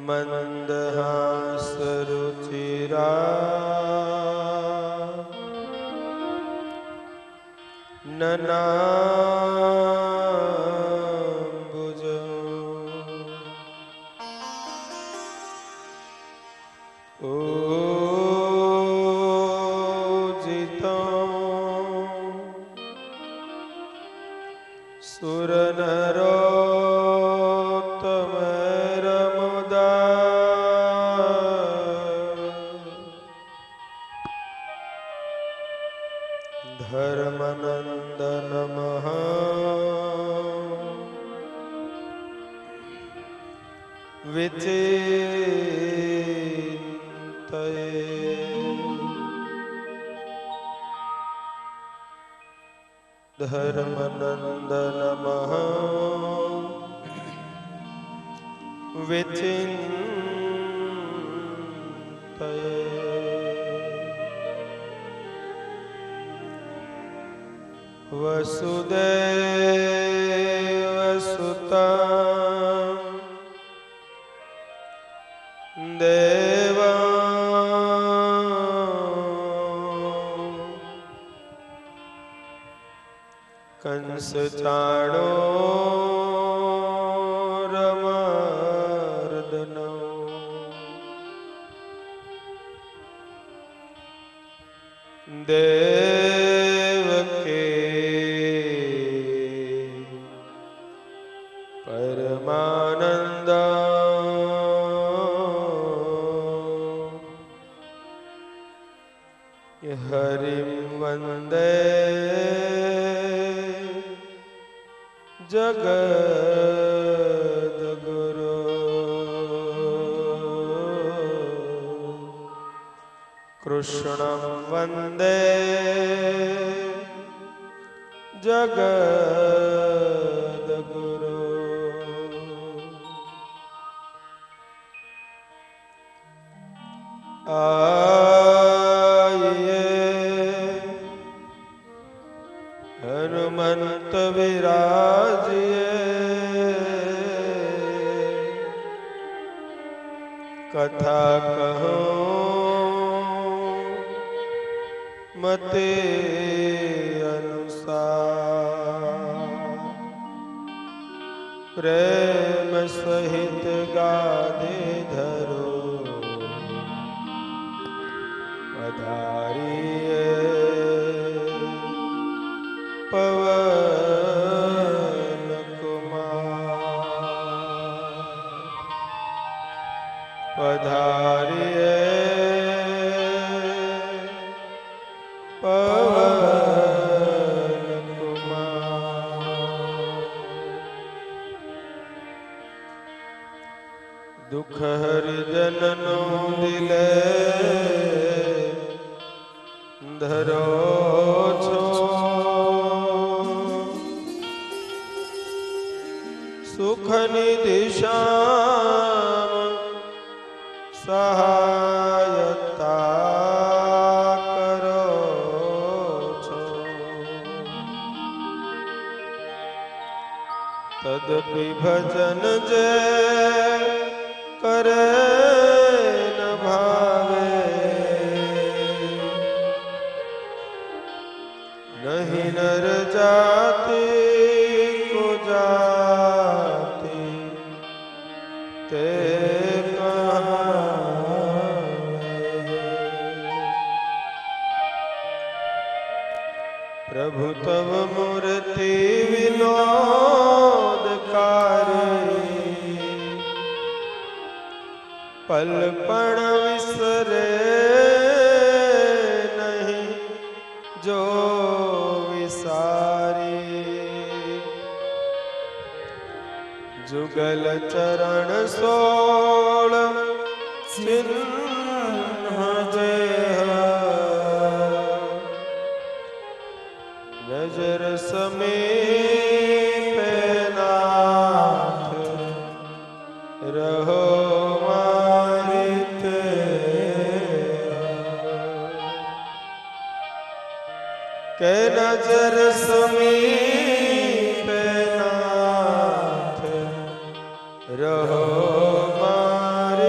मंदहास रुचिरा ननाम्बुज ओजितं सुरनरोत्तमैर्मुदा धर्मनन्दनमः विचिन्तये। धर्मनन्दनमः विचिन्तये। वसुदेवसुतं देवं कंसचाणूरमर्दनं देवकी परमानन्द हरिं वन्दे जगद्गुरो। कृष्णं वन्दे जगद्गुरो। हनुमंत विराजिए कथा कहो मते अनुसार प्रेम सहित गादे धरो पधारिए पवन कुमार पधारिए पवन कुमार। दुख हरिजननो दिले धरो छो सुख निधि श्याम सहायता करो छो। तदपि भजन जे करे न भावे नहीं नर जाति को जाति ते प्रभु तव मूर्ति विनोदकारी पलपण विसरे नहीं जो विसारी। जुगल चरण सोल चिन्ह जे नजर समीप नाथ रहो मारित। के नजर समीप नाथ रहो मारित।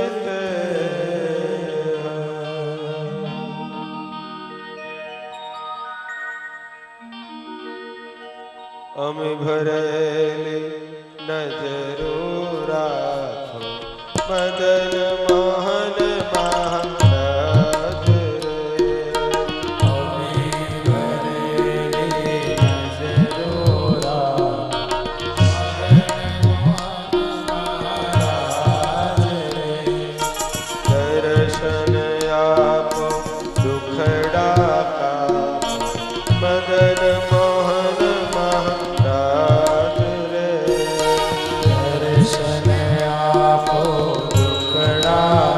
અમે ભરેલી નજરો રાખો મદન મોહન મહારાજ રે. અમે ભરેલી નજરો દર્શન આપો દુખડા કાપો મદન મોહન મહારાજ રે. દર્શન આપો દુખડા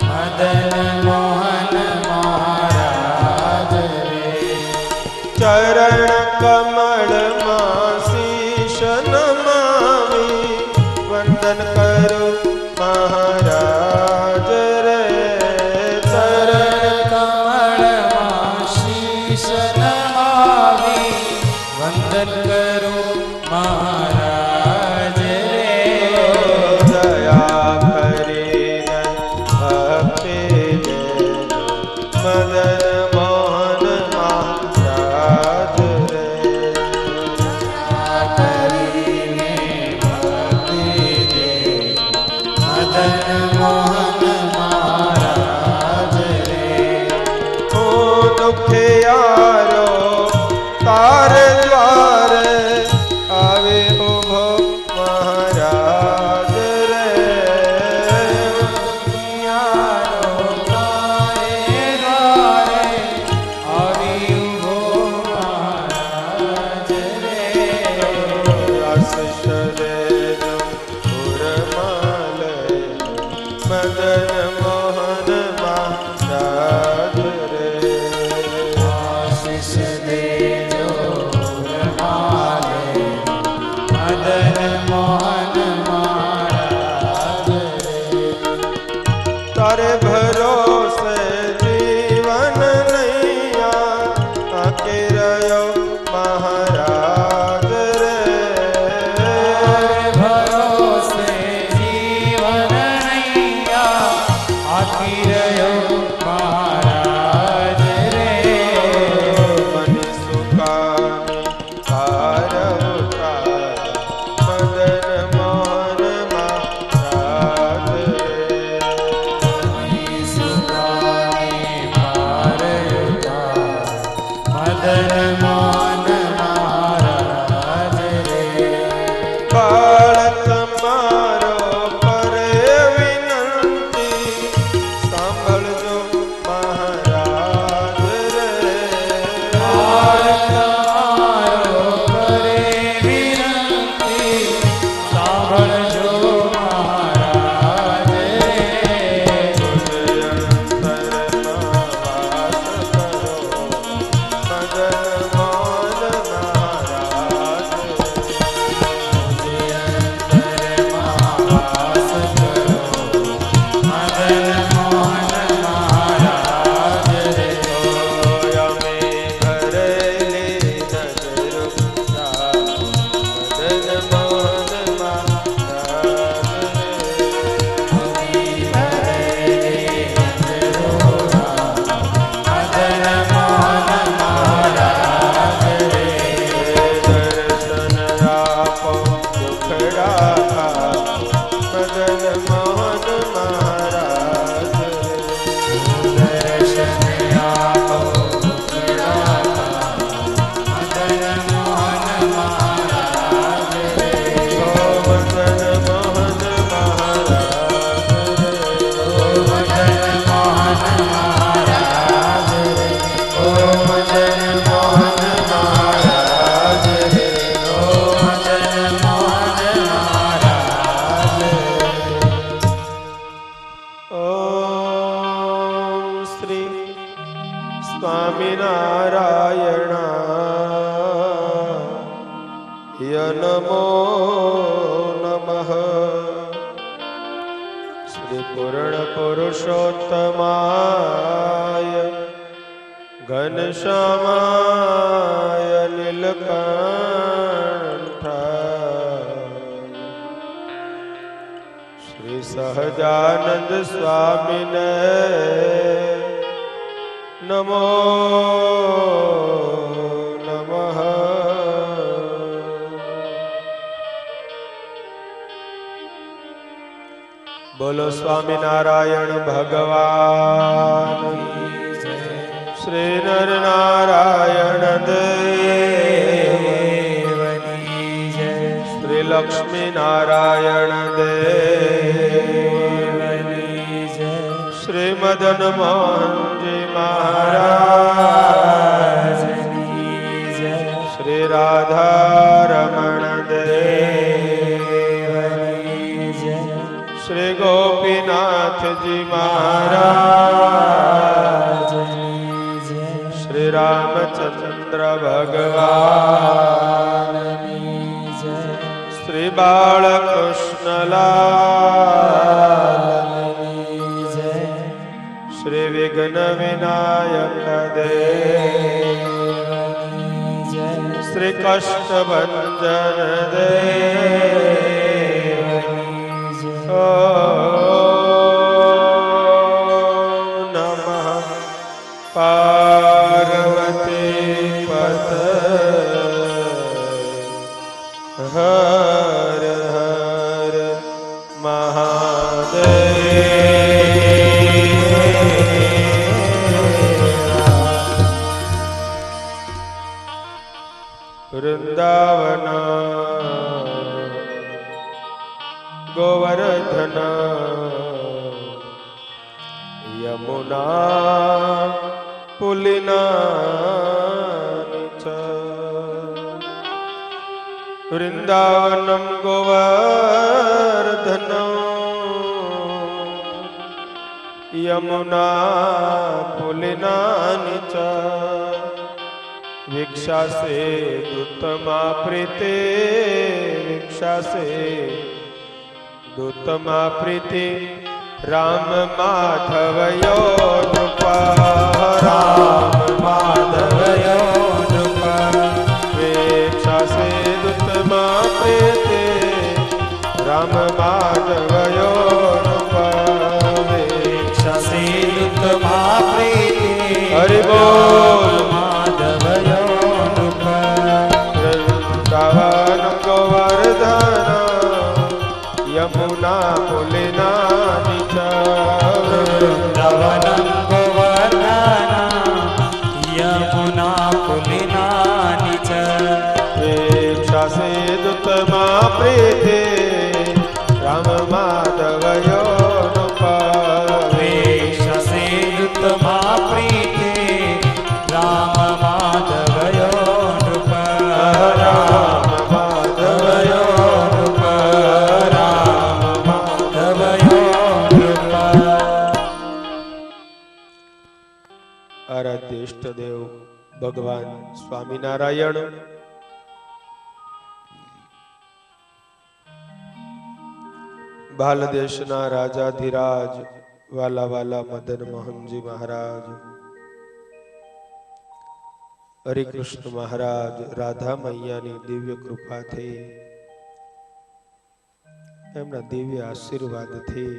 મદન મોહન મહારાજ રે. ચરણ કમળમાં શીશ નમાવી વંદન કરું મહારાજ રે. ચરણ કમળમાં શીશ નમાવી વંદન કરું મહારાજ રે. દયા કરીને ભક્તિ દેજો મદન મોહન મહારાજ રે. કરીને ભક્તિ દે મદન મોહન મહારાજ રે. હું દુખિયારો તાર દ્વારે આવે ઉભો મહારાજ રે. યારો તારે દ્વારે આવી ઉભો મહારાજ રે. આશીષ દેજો પુરમાં લેજો મદન મોહન મહારાજ રે. આશીષ દેજો રમાલે મદન મોહન મહારાજ રે. તારે ભરોસે જીવન નૈયા આકે રહ્યો મહારાજ રે. ભરોસે જીવન નૈયા આખી રહ્યો મહારાજ રે. મની સુકાની ભાર ઉતાર મદન મોહન મહારાજ રે. સુખાની ભાર ઉતાર મદન મોહન મહારાજ રે. બાળક મારો કરે વિનંતી સાંભળજો મહારાજ રે. બાળક મારો કરે વિનંતી સાંભળજો મહારાજ રે. અંતરમાં વાસ કરો મદન મોહન મહારાજ રે. અમે ભરેલી નજરો રાખો મદન મોહન મહારાજ રે. દર્શન આપો દુખડા કાપો મદન મોહન મહારાજ રે. દર્શન આપો દુખડા મદન મોહન મહારાજ રે. ઓ મદન મોહન મહારાજ રે. મદન મોહન મહારાજ રે. ઓ મદન મોહન મહારાજ રે. ઓ મદન મોહન મહારાજ રે. ઓમ શ્રી સ્વામિનારાયણાય નમો નમઃ. શ્રી પૂર્ણ પુરુષોત્તમાય ઘનશ્યામાય નીલકંઠાય શ્રી સહજાનંદ સ્વામીને નમો નમઃ. બોલો સ્વામિનારાયણ ભગવાન શ્રી નર નારાયણ દેવની જય શ્રી લક્ષ્મી નારાયણ દેવની જય શ્રી મદન મોહનજી મહારાજની જય શ્રી રાધા રમણ દેવની જય શ્રી ગોપીનાથજી મહારાજની જય શ્રી રામચંદ્ર ભગવાનની જય શ્રી બાળકૃષ્ણલાલની જય શ્રી વિઘ્ન વિનાયક દેવની જય શ્રી કષ્ટભંજન દેવની જય ઓમ નમઃ પાર્વતી પતય હર હર મહાદેવ વૃંદાવન ગોવર્ધન યમુના પુલિના વૃંદાવનમ ગોવર્ધન યમુના પુલિનાની ચ વીક્ષાસે દુત્તમા પ્રીતે વીક્ષાસે દુત્તમા પ્રીતિ રામ માધવયો નૃપા રામ માધવયો નૃપા વીક્ષાસે દુત્તમા પ્રીતે રામ માધવયો નૃપા વીક્ષાસે દુત્તમા પ્રીતે હરિ બોલ માધવયો નૃપા વૃંદાવન ગોવર્ધન યમુના પુલિનાની ચ વૃંદાવન ગોવર્ધન યમુના પુલિનાની ચ વીક્ષાસે દુત્તમા પ્રીતે રામ માધવયો નૃપા વીક્ષાસે દુત્તમા પ્રીતે રામ માધવયો નૃપા રામ માધવયો આરાધ્ય ઇષ્ટદેવ ભગવાન સ્વામિનારાયણ બાલદેશના રાજાધિરાજ વાલા વાલા મદન મોહનજી મહારાજ, હરિકૃષ્ણ મહારાજ, રાધા મૈયાની દિવ્ય કૃપાથી, એમના દિવ્ય આશીર્વાદથી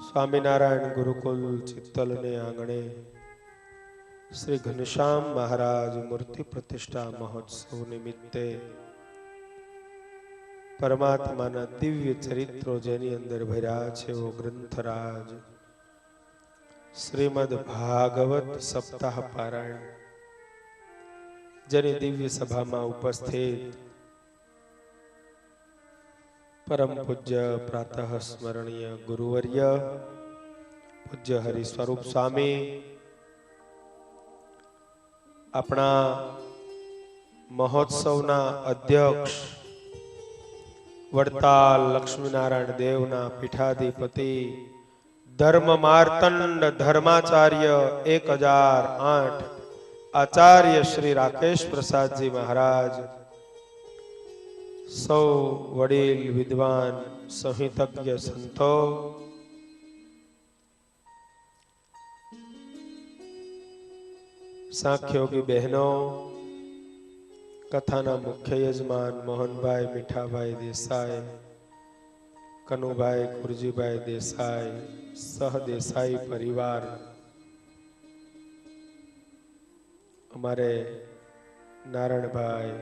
સ્વામિનારાયણ ગુરુકુલ ચિત્તલને આંગણે શ્રી ઘનશ્યામ મહારાજ મૂર્તિ પ્રતિષ્ઠા મહોત્સવ નિમિત્તે પરમાત્માના દિવ્ય ચરિત્રો જેની અંદર ભર્યા છે એવો ગ્રંથરાજ શ્રીમદ ભાગવત સપ્તાહ પારાયણ જેની દિવ્ય સભામાં ઉપસ્થિત પરમ પૂજ્ય પ્રાતઃ સ્મરણીય ગુરુવર્ય પૂજ્ય હરિ સ્વરૂપ સ્વામી, આપણા મહોત્સવના અધ્યક્ષ વડતાલ લક્ષ્મીનારાયણ દેવના પીઠાધિપતિ ધર્મ માર્તંડ ધર્માચાર્ય 1008 આચાર્ય શ્રી રાકેશ પ્રસાદજી મહારાજ, સૌ વડીલ વિદ્વાન સંહિતજ્ઞ સંતો, સાંખ્યોગી બહેનો, કથાના મુખ્ય યજમાન મોહનભાઈ મીઠાભાઈ દેસાઈ, કનુભાઈ કુરજીભાઈ દેસાઈ, સહદેસાઈ પરિવાર, અમારે નારાયણભાઈ,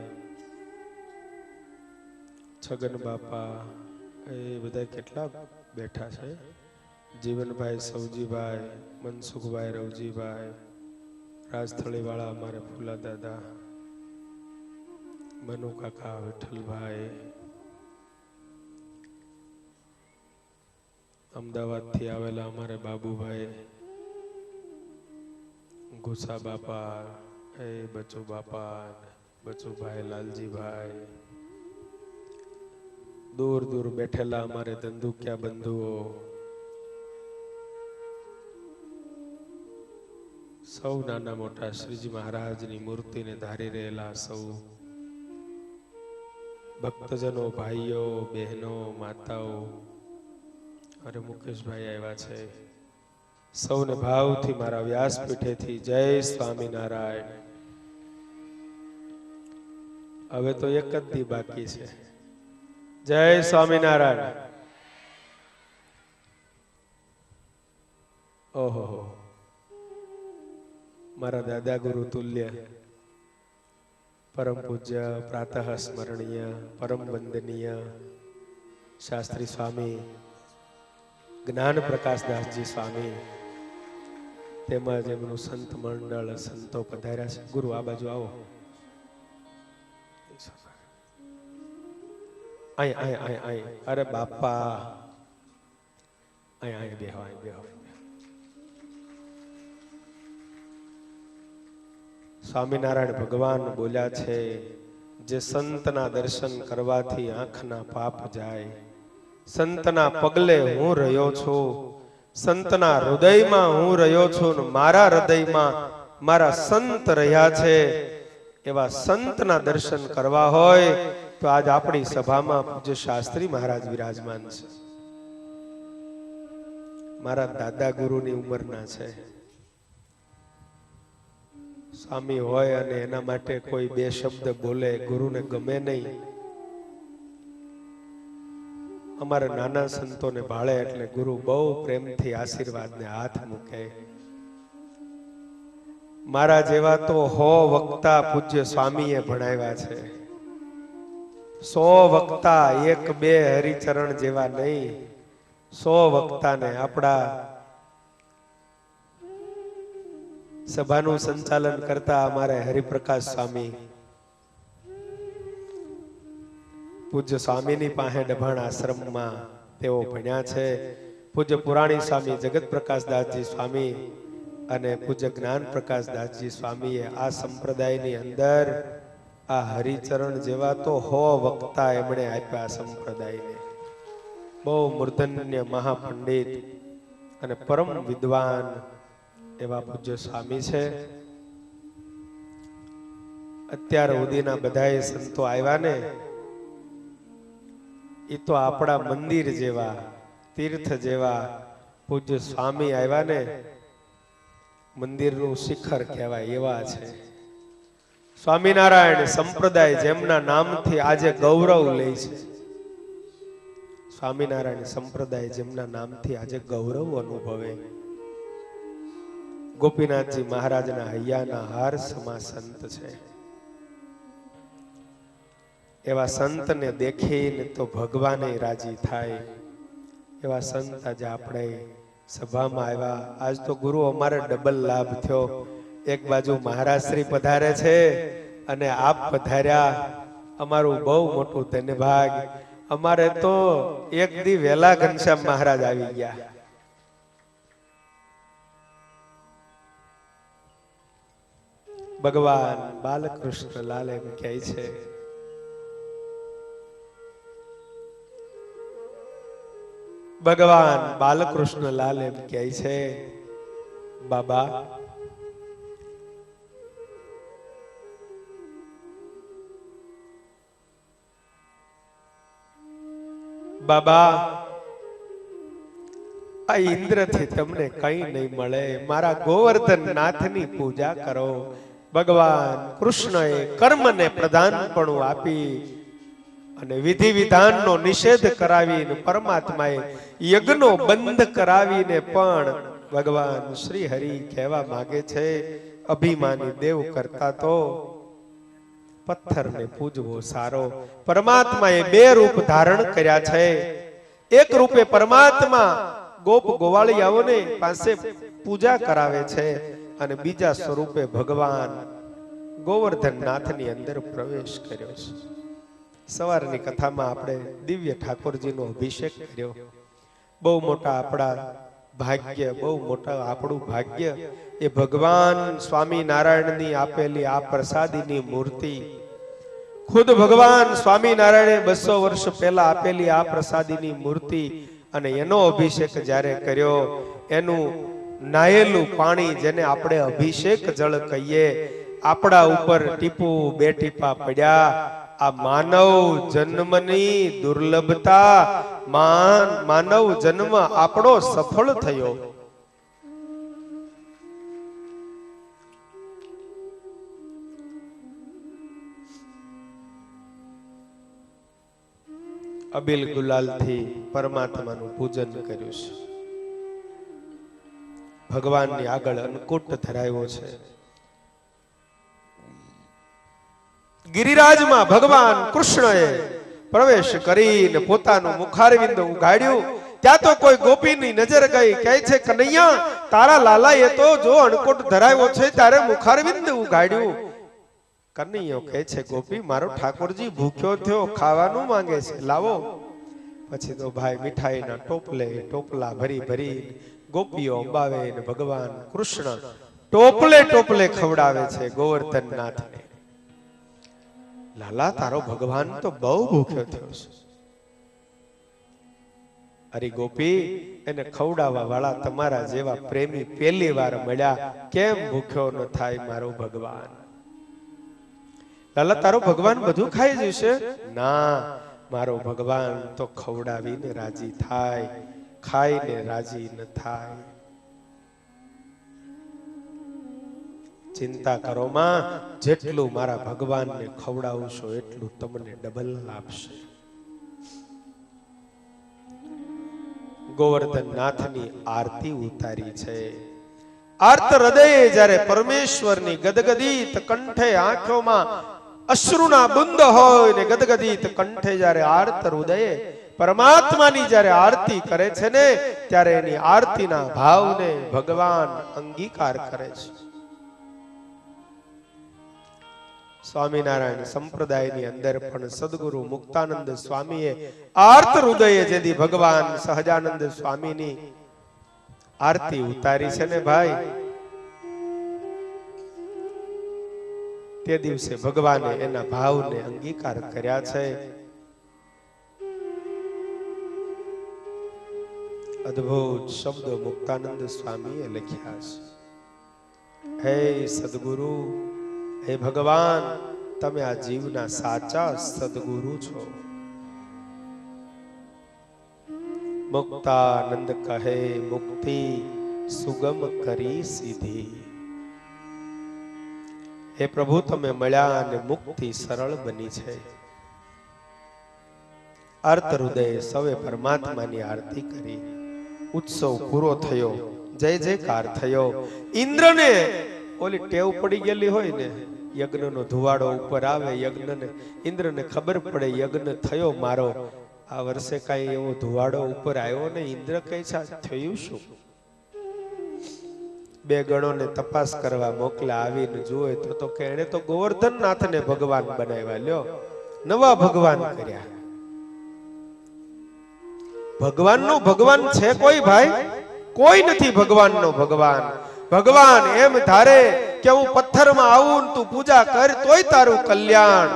છગન બાપા, એ બધા કેટલા બેઠા છે? જીવનભાઈ, સૌજીભાઈ, મનસુખભાઈ, રવજીભાઈ, રાજથળી વાળા અમારે ફૂલા દાદા, મનુ કાકા, વિઠ્ઠલભાઈ, અમદાવાદ થી આવેલા અમારે બાબુભાઈ, ગુસા બાપા, એ બચુ બાપા, બચુભાઈ, લાલજીભાઈ, દૂર દૂર બેઠેલા અમારે ધંધુકિયા બંધુઓ, સૌ નાના મોટા શ્રીજી મહારાજની મૂર્તિને ધારી રહેલા સૌ ભક્તજનો, ભાઈઓ, બહેનો, માતાઓ, અરે મુકેશભાઈ આવ્યા છે, સૌને ભાવથી મારા વ્યાસપીઠેથી જય સ્વામિનારાયણ. હવે તો એક જ દી બાકી છે. જય સ્વામિનારાયણ. ઓહો, મારા દાદા ગુરુ તુલ્ય પરમ પૂજ્ય પ્રાતઃ સ્મરણીય પરમ વંદનીય શાસ્ત્રી સ્વામી જ્ઞાન પ્રકાશદાસજી સ્વામી તેમજ એમનું સંત મંડળ, સંતો પધાર્યા છે. ગુરુ આ બાજુ આવો. અહીં અરે બાપા અહીં બેહો, અહીં બેહો. સ્વામિનારાયણ ભગવાન બોલ્યા છે, જે સંતના દર્શન કરવાથી આંખના પાપ જાય, સંતના પગલે હું રહ્યો છું, સંતના હૃદયમાં હું રહ્યો છું, ને મારા હૃદયમાં મારા સંત રહ્યા છે, એવા સંતના દર્શન કરવા હોય તો આજ આપણી સભામાં પૂજ્ય શાસ્ત્રી મહારાજ વિરાજમાન છે. મારા દાદા ગુરુની ઉંમરના છે. સ્વામી હોય અને એના માટે કોઈ બે શબ્દ બોલે, ગુરુને ગમે નહીં. અમારા નાના સંતોને ભાળે એટલે ગુરુ બહુ પ્રેમથી આશીર્વાદને હાથ મૂકે. મારા જેવા તો 100 વક્તા પૂજ્ય સ્વામીએ ભણાવ્યા છે. 100 વક્તા, 1-2 હરિચરણ જેવા નહીં, 100 વક્તાને આપણા સભાનું સંચાલન કરતા અમારે હરિપ્રકાશ સ્વામી પૂજ્ય સ્વામીની પાસે ડભાણ આશ્રમમાં તેઓ ભણ્યા છે. પૂજ્ય પુરાણી સ્વામી જગત પ્રકાશદાસજી સ્વામી અને પૂજ્ય જ્ઞાન પ્રકાશદાસજી સ્વામીએ આ સંપ્રદાયની અંદર આ હરિચરણ જેવા તો 100 વક્તા એમણે આપ્યા સંપ્રદાયને. બહુ મૂર્ધન્ય મહાપંડિત અને પરમ વિદ્વાન એવા પૂજ્ય સ્વામી છે. અત્યાર સુધીના બધાએ સંતો આવ્યા ને એ તો આપણા મંદિર જેવા, તીર્થ જેવા પૂજ્ય સ્વામી આવ્યા ને મંદિરનું શિખર કહેવાય એવા છે. સ્વામિનારાયણ સંપ્રદાય જેમના નામથી આજે ગૌરવ લે છે, સ્વામિનારાયણ સંપ્રદાય જેમના નામથી આજે ગૌરવ અનુભવે, ગોપીનાથજી મહારાજના હૈયાના હાર સમા સંત છે. એવા સંતને દેખીને તો ભગવાને રાજી થાય. એવા સંત આજે આપણે સભામાં આવ્યા. આજ તો ગુરુ અમારે ડબલ લાભ થયો. એક બાજુ મહારાજ શ્રી પધારે છે અને આપ પધાર્યા, અમારું બહુ મોટું ધન્યભાગ. અમારે તો એક દી વહેલા ઘનશ્યામ મહારાજ આવી ગયા. ભગવાન બાલકૃષ્ણ લાલ એમ કહે છે, ભગવાન બાલકૃષ્ણ લાલ એમ કહે છે, બાબા બાબા આ ઇન્દ્રથી તમને કઈ નહીં મળે, મારા ગોવર્ધન નાથની પૂજા કરો. ભગવાન કૃષ્ણએ કર્મને પ્રધાનપણું આપી અને વિધિ વિધાનનો નિષેધ કરાવીને પરમાત્માએ યજ્ઞનો બંધ કરાવીને પણ ભગવાન શ્રી હરિ કહેવા માંગે છે, અભિમાની દેવ કરતા તો પથ્થરને પૂજવો સારો. પરમાત્માએ 2 રૂપ ધારણ કર્યા છે. એક રૂપે પરમાત્મા ગોપ ગોવાળિયાઓને પાસે પૂજા કરાવે છે અને બીજા સ્વરૂપે ભગવાન ગોવર્ધનનાથની અંદર પ્રવેશ કર્યો છે. સવારની કથામાં આપણે દિવ્ય ઠાકોરજીનો અભિષેક કર્યો. બહુ મોટા આપણા ભાગ્ય, બહુ મોટા આપણું ભાગ્ય એ ભગવાન સ્વામિનારાયણની આપેલી આ પ્રસાદીની મૂર્તિ, ખુદ ભગવાન સ્વામિનારાયણે 200 વર્ષ પહેલા આપેલી આ પ્રસાદીની મૂર્તિ અને એનો અભિષેક જ્યારે કર્યો, એનું નાયેલું પાણી જેને આપણે અભિષેક જળ કહીએ, આપણા ઉપર ટીપું બે ટીપા પડ્યા. આ માનવ જન્મની દુર્લભતા, માનવ જન્મ આપણો સફળ થયો. અબિલ ગુલાલ થી પરમાત્માનું પૂજન કર્યું છે. ભગવાનની આગળ અન્નકૂટ ધરાવ્યો છે. ગિરિરાજમાં ભગવાન કૃષ્ણએ પ્રવેશ કરીને પોતાનું મુખારવિંદ ઉગાડ્યું. ત્યાં તો કોઈ ગોપીની નજર ગઈ, કહે છે કનૈયા, તારા લાલાએ તો જો અન્નકૂટ ધરાવ્યો છે ત્યારે મુખારવિંદ ઉગાડ્યું. કનૈયો કહે છે ગોપી, મારો ઠાકોરજી ભૂખ્યો થયો, ખાવાનું માંગે છે, લાવો. પછી તો ભાઈ મીઠાઈના ટોપલા ભરી ભરી ગોપીઓ અંબાવે ને ભગવાન કૃષ્ણ ટોપલે ખવડાવે છે ગોવર્ધનનાથને. લાલા, તારો ભગવાન તો બહુ ભૂખ્યો થયો છે. અરે ગોપી, એને ખવડાવવા વાળા તમારા જેવા પ્રેમી પહેલી વાર મળ્યા, કેમ ભૂખ્યો ન થાય મારો ભગવાન? લાલા, તારો ભગવાન બધું ખાઈ જશે? ના, મારો ભગવાન તો ખવડાવીને રાજી થાય, ખાઈને રાજી ન થાય. ચિંતા કરો માં, જેટલું મારા ભગવાનને ખવડાવશો એટલું તમને ડબલ આપશે. ગોવર્ધનનાથની આરતી ઉતારી છે. આર્ત હૃદયે જ્યારે પરમેશ્વરની ગદગદિત કંઠે આંખોમાં અશ્રુના બુંદ હોય ને ગદગદિત કંઠે જ્યારે આર્ત હૃદયે પરમાત્માની જ્યારે આરતી કરે છે ને, ત્યારે એની આરતીના ભાવને ભગવાન અંગીકાર કરે છે. સ્વામિનારાયણ સંપ્રદાયની અંદર પણ સદગુરુ મુક્તાનંદ સ્વામીએ આર્ત હૃદયે જેથી ભગવાન સહજાનંદ સ્વામીની આરતી ઉતારી છે ને ભાઈ, તે દિવસે ભગવાને એના ભાવને અંગીકાર કર્યા છે. અદ્ભુત શબ્દો મુક્તાનંદ સ્વામીએ લખ્યા છે. હે સદગુરુ, હે ભગવાન, તમે આ જીવના સાચા સદગુરુ છો. મુક્તાનંદ કહે મુક્તિ સુગમ કરી સીધી. હે પ્રભુ, તમે મળ્યા અને મુક્તિ સરળ બની છે. આર્ત હૃદયે સૌએ પરમાત્માની આરતી કરી. ઉત્સવ પૂરો થયો, જય જયકાર થયો. ઇન્દ્રને ઓલી ટેવ પડી ગયેલી હોય ને, યજ્ઞનો ધુવાડો ઉપર આવે, યજ્ઞને ઇન્દ્રને ખબર પડે યજ્ઞ થયો મારો, આ વર્ષે કઈ એવો ધુવાડો ઉપર આવ્યો ને, ઇન્દ્ર કહે છે થયું શું? બે ગણોને તપાસ કરવા મોકલા. આવીને જુએ તો કે એને તો ગોવર્ધનનાથને ભગવાન બનાવ્યા. લ્યો, નવા ભગવાન કર્યા. ભગવાનનો ભગવાન છે કોઈ ભાઈ? કોઈ નથી ભગવાનનો ભગવાન. ભગવાન એમ ધારે કે હું પથ્થરમાં આવું, તું પૂજા કર તોય તારું કલ્યાણ.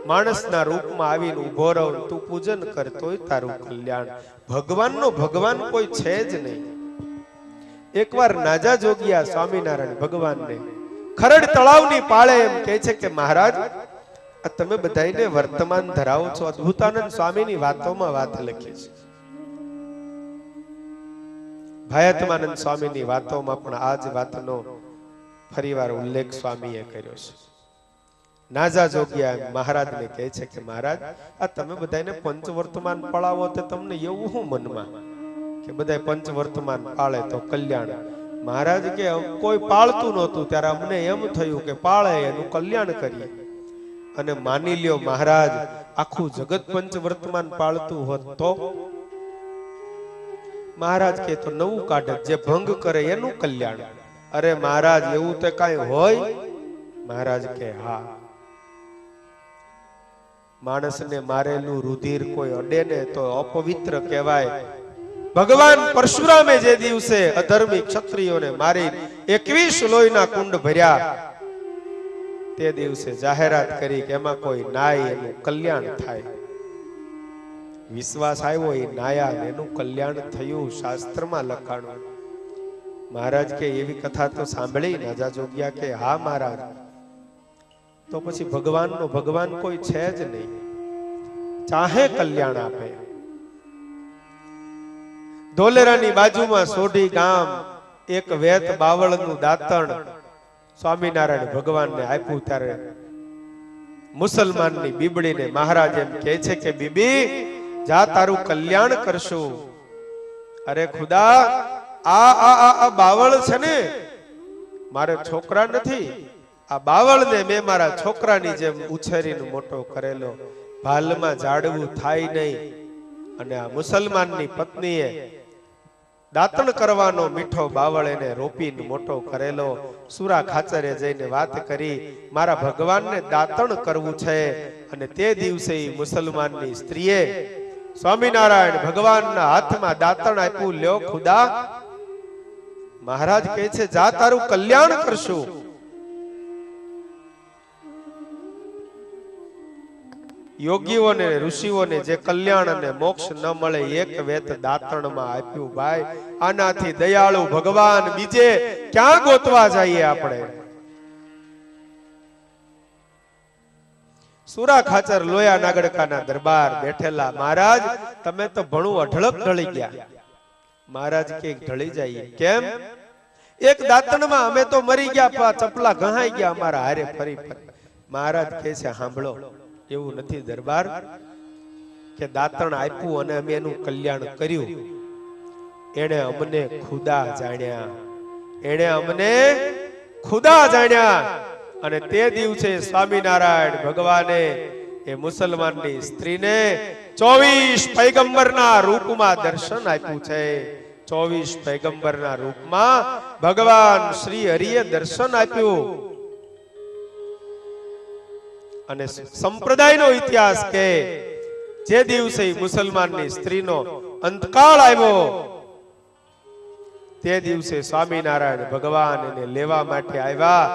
માણસના રૂપમાં આવીને ઉભો રહો, તું પૂજન કર તોય તારું કલ્યાણ. ભગવાનનો ભગવાન કોઈ છે જ નહીં. એકવાર નાજા જોગિયા સ્વામિનારાયણ ભગવાનને ખરડ તળાવની પાળે એમ કહે છે કે મહારાજ, આ તમે બધાને વર્તમાન ધરાવો છો. અદ્ભુતાનંદ સ્વામીની વાતોમાં વાત લખી છે. ભયાત્માનંદ સ્વામીની વાતોમાં પણ આ જ વાતનો ફરીવાર ઉલ્લેખ સ્વામીએ કર્યો છે. નાજા જોગિયા મહારાજને કહે છે કે મહારાજ, આ તમે બધાને પંચવર્તમાન પળાવો તો તમને એવું શું મનમાં કે બધા પંચવર્તમાન પાળે તો કલ્યાણ? મહારાજ કે કોઈ પાળતું નહોતું, ત્યારે અમને એમ થયું કે પાળે એનું કલ્યાણ કરીએ. અને માની લ્યો મહારાજ, આખું જગત પંચવર્તમાન પાળતું હોત તો મહારાજ કે તો નવું કાઢત, જે ભંગ કરે એનું કલ્યાણ. અરે મહારાજ એવું તો કઈ હોય? મહારાજ કે હા. માણસને મારેલું રુધિર કોઈ અડે ને તો અપવિત્ર કહેવાય. ભગવાન પરશુરામે જે દિવસે અધર્મી ક્ષત્રિયોને મારી 21 લોહીના કુંડ ભર્યા, તે દિવસે જાહેરાત કરી કે એમાં કોઈ નાય એનું કલ્યાણ થાય. વિશ્વાસ આવ્યો, એ નાયા એનું કલ્યાણ થયું, શાસ્ત્રમાં લખાણું. મહારાજ કે એવી કથા તો સાંભળી? નાજા જોગ્યા કે હા મહારાજ. તો પછી ભગવાન કોઈ છે જ નહીં, ચાહે કલ્યાણ આપે. ધોલેરાની બાજુમાં સોઢી ગામ, એક વેત બાવળનું દાંતણ સ્વામિનારાયણ ભગવાનને આપ્યું. ત્યારે મુસલમાનની બીબડીને મહારાજ એમ કહે છે કે બીબી જા તારું કલ્યાણ કરશું. અરે ખુદા, આ બાવળ છે ને, મારે છોકરા નથી, આ બાવળને મેં મારા છોકરાની જેમ ઉછેરીને મોટો કરેલો, ભાલમાં જાડવું થાય નહીં. અને આ મુસલમાનની પત્નીએ દાંતણ કરવાનો મીઠો બાવળ એને રોપીને મોટો કરેલો. સુરા ખાચરે જઈને વાત કરી, મારા ભગવાનને દાંતણ કરવું છે. અને તે દિવસે મુસલમાનની સ્ત્રીએ સ્વામિનારાયણ ભગવાનના હાથમાં દાંતણ આપ્યું. લ્યો ખુદા, મહારાજ કહે છે જા તારું કલ્યાણ કરશું. યોગીઓને ઋષિઓને જે કલ્યાણ અને મોક્ષ ન મળે, એક વેત દાંતણમાં આપ્યું. ભાઈ, આનાથી દયાળુ ભગવાન બીજે ક્યાં ગોતવા જઈએ આપણે? સુરા ખાચર લોયા નાગડકાના દરબાર બેઠેલા, મહારાજ તમે તો ભણું અઢળક ઢળી ગયા. મહારાજ કે ઢળી જઈએ કેમ? એક દાંતણમાં અમે તો મરી ગયા, ચપલા ઘહાઈ ગયા અમારા હારે ફરી ફરી. મહારાજ કહે છે સાંભળો, એવું નથી દરબાર કે દાંતણ આપ્યું અને અમે એનું કલ્યાણ કર્યું. એને અમને ખુદા જાણ્યા, એને અમને ખુદા જાણ્યા. અને તે દિવસે સ્વામિનારાયણ ભગવાને એ મુસલમાનની સ્ત્રીને 24 પૈગંબરના રૂપમાં દર્શન આપ્યું છે. 24 પૈગંબરના રૂપમાં ભગવાન શ્રી હરિએ દર્શન આપ્યું. અને સંપ્રદાયનો ઇતિહાસ કે જે દિવસે મુસલમાનની સ્ત્રીનો અંતકાળ આવ્યો, તે દિવસે સ્વામિનારાયણ ભગવાન એને લેવા માટે આવ્યા.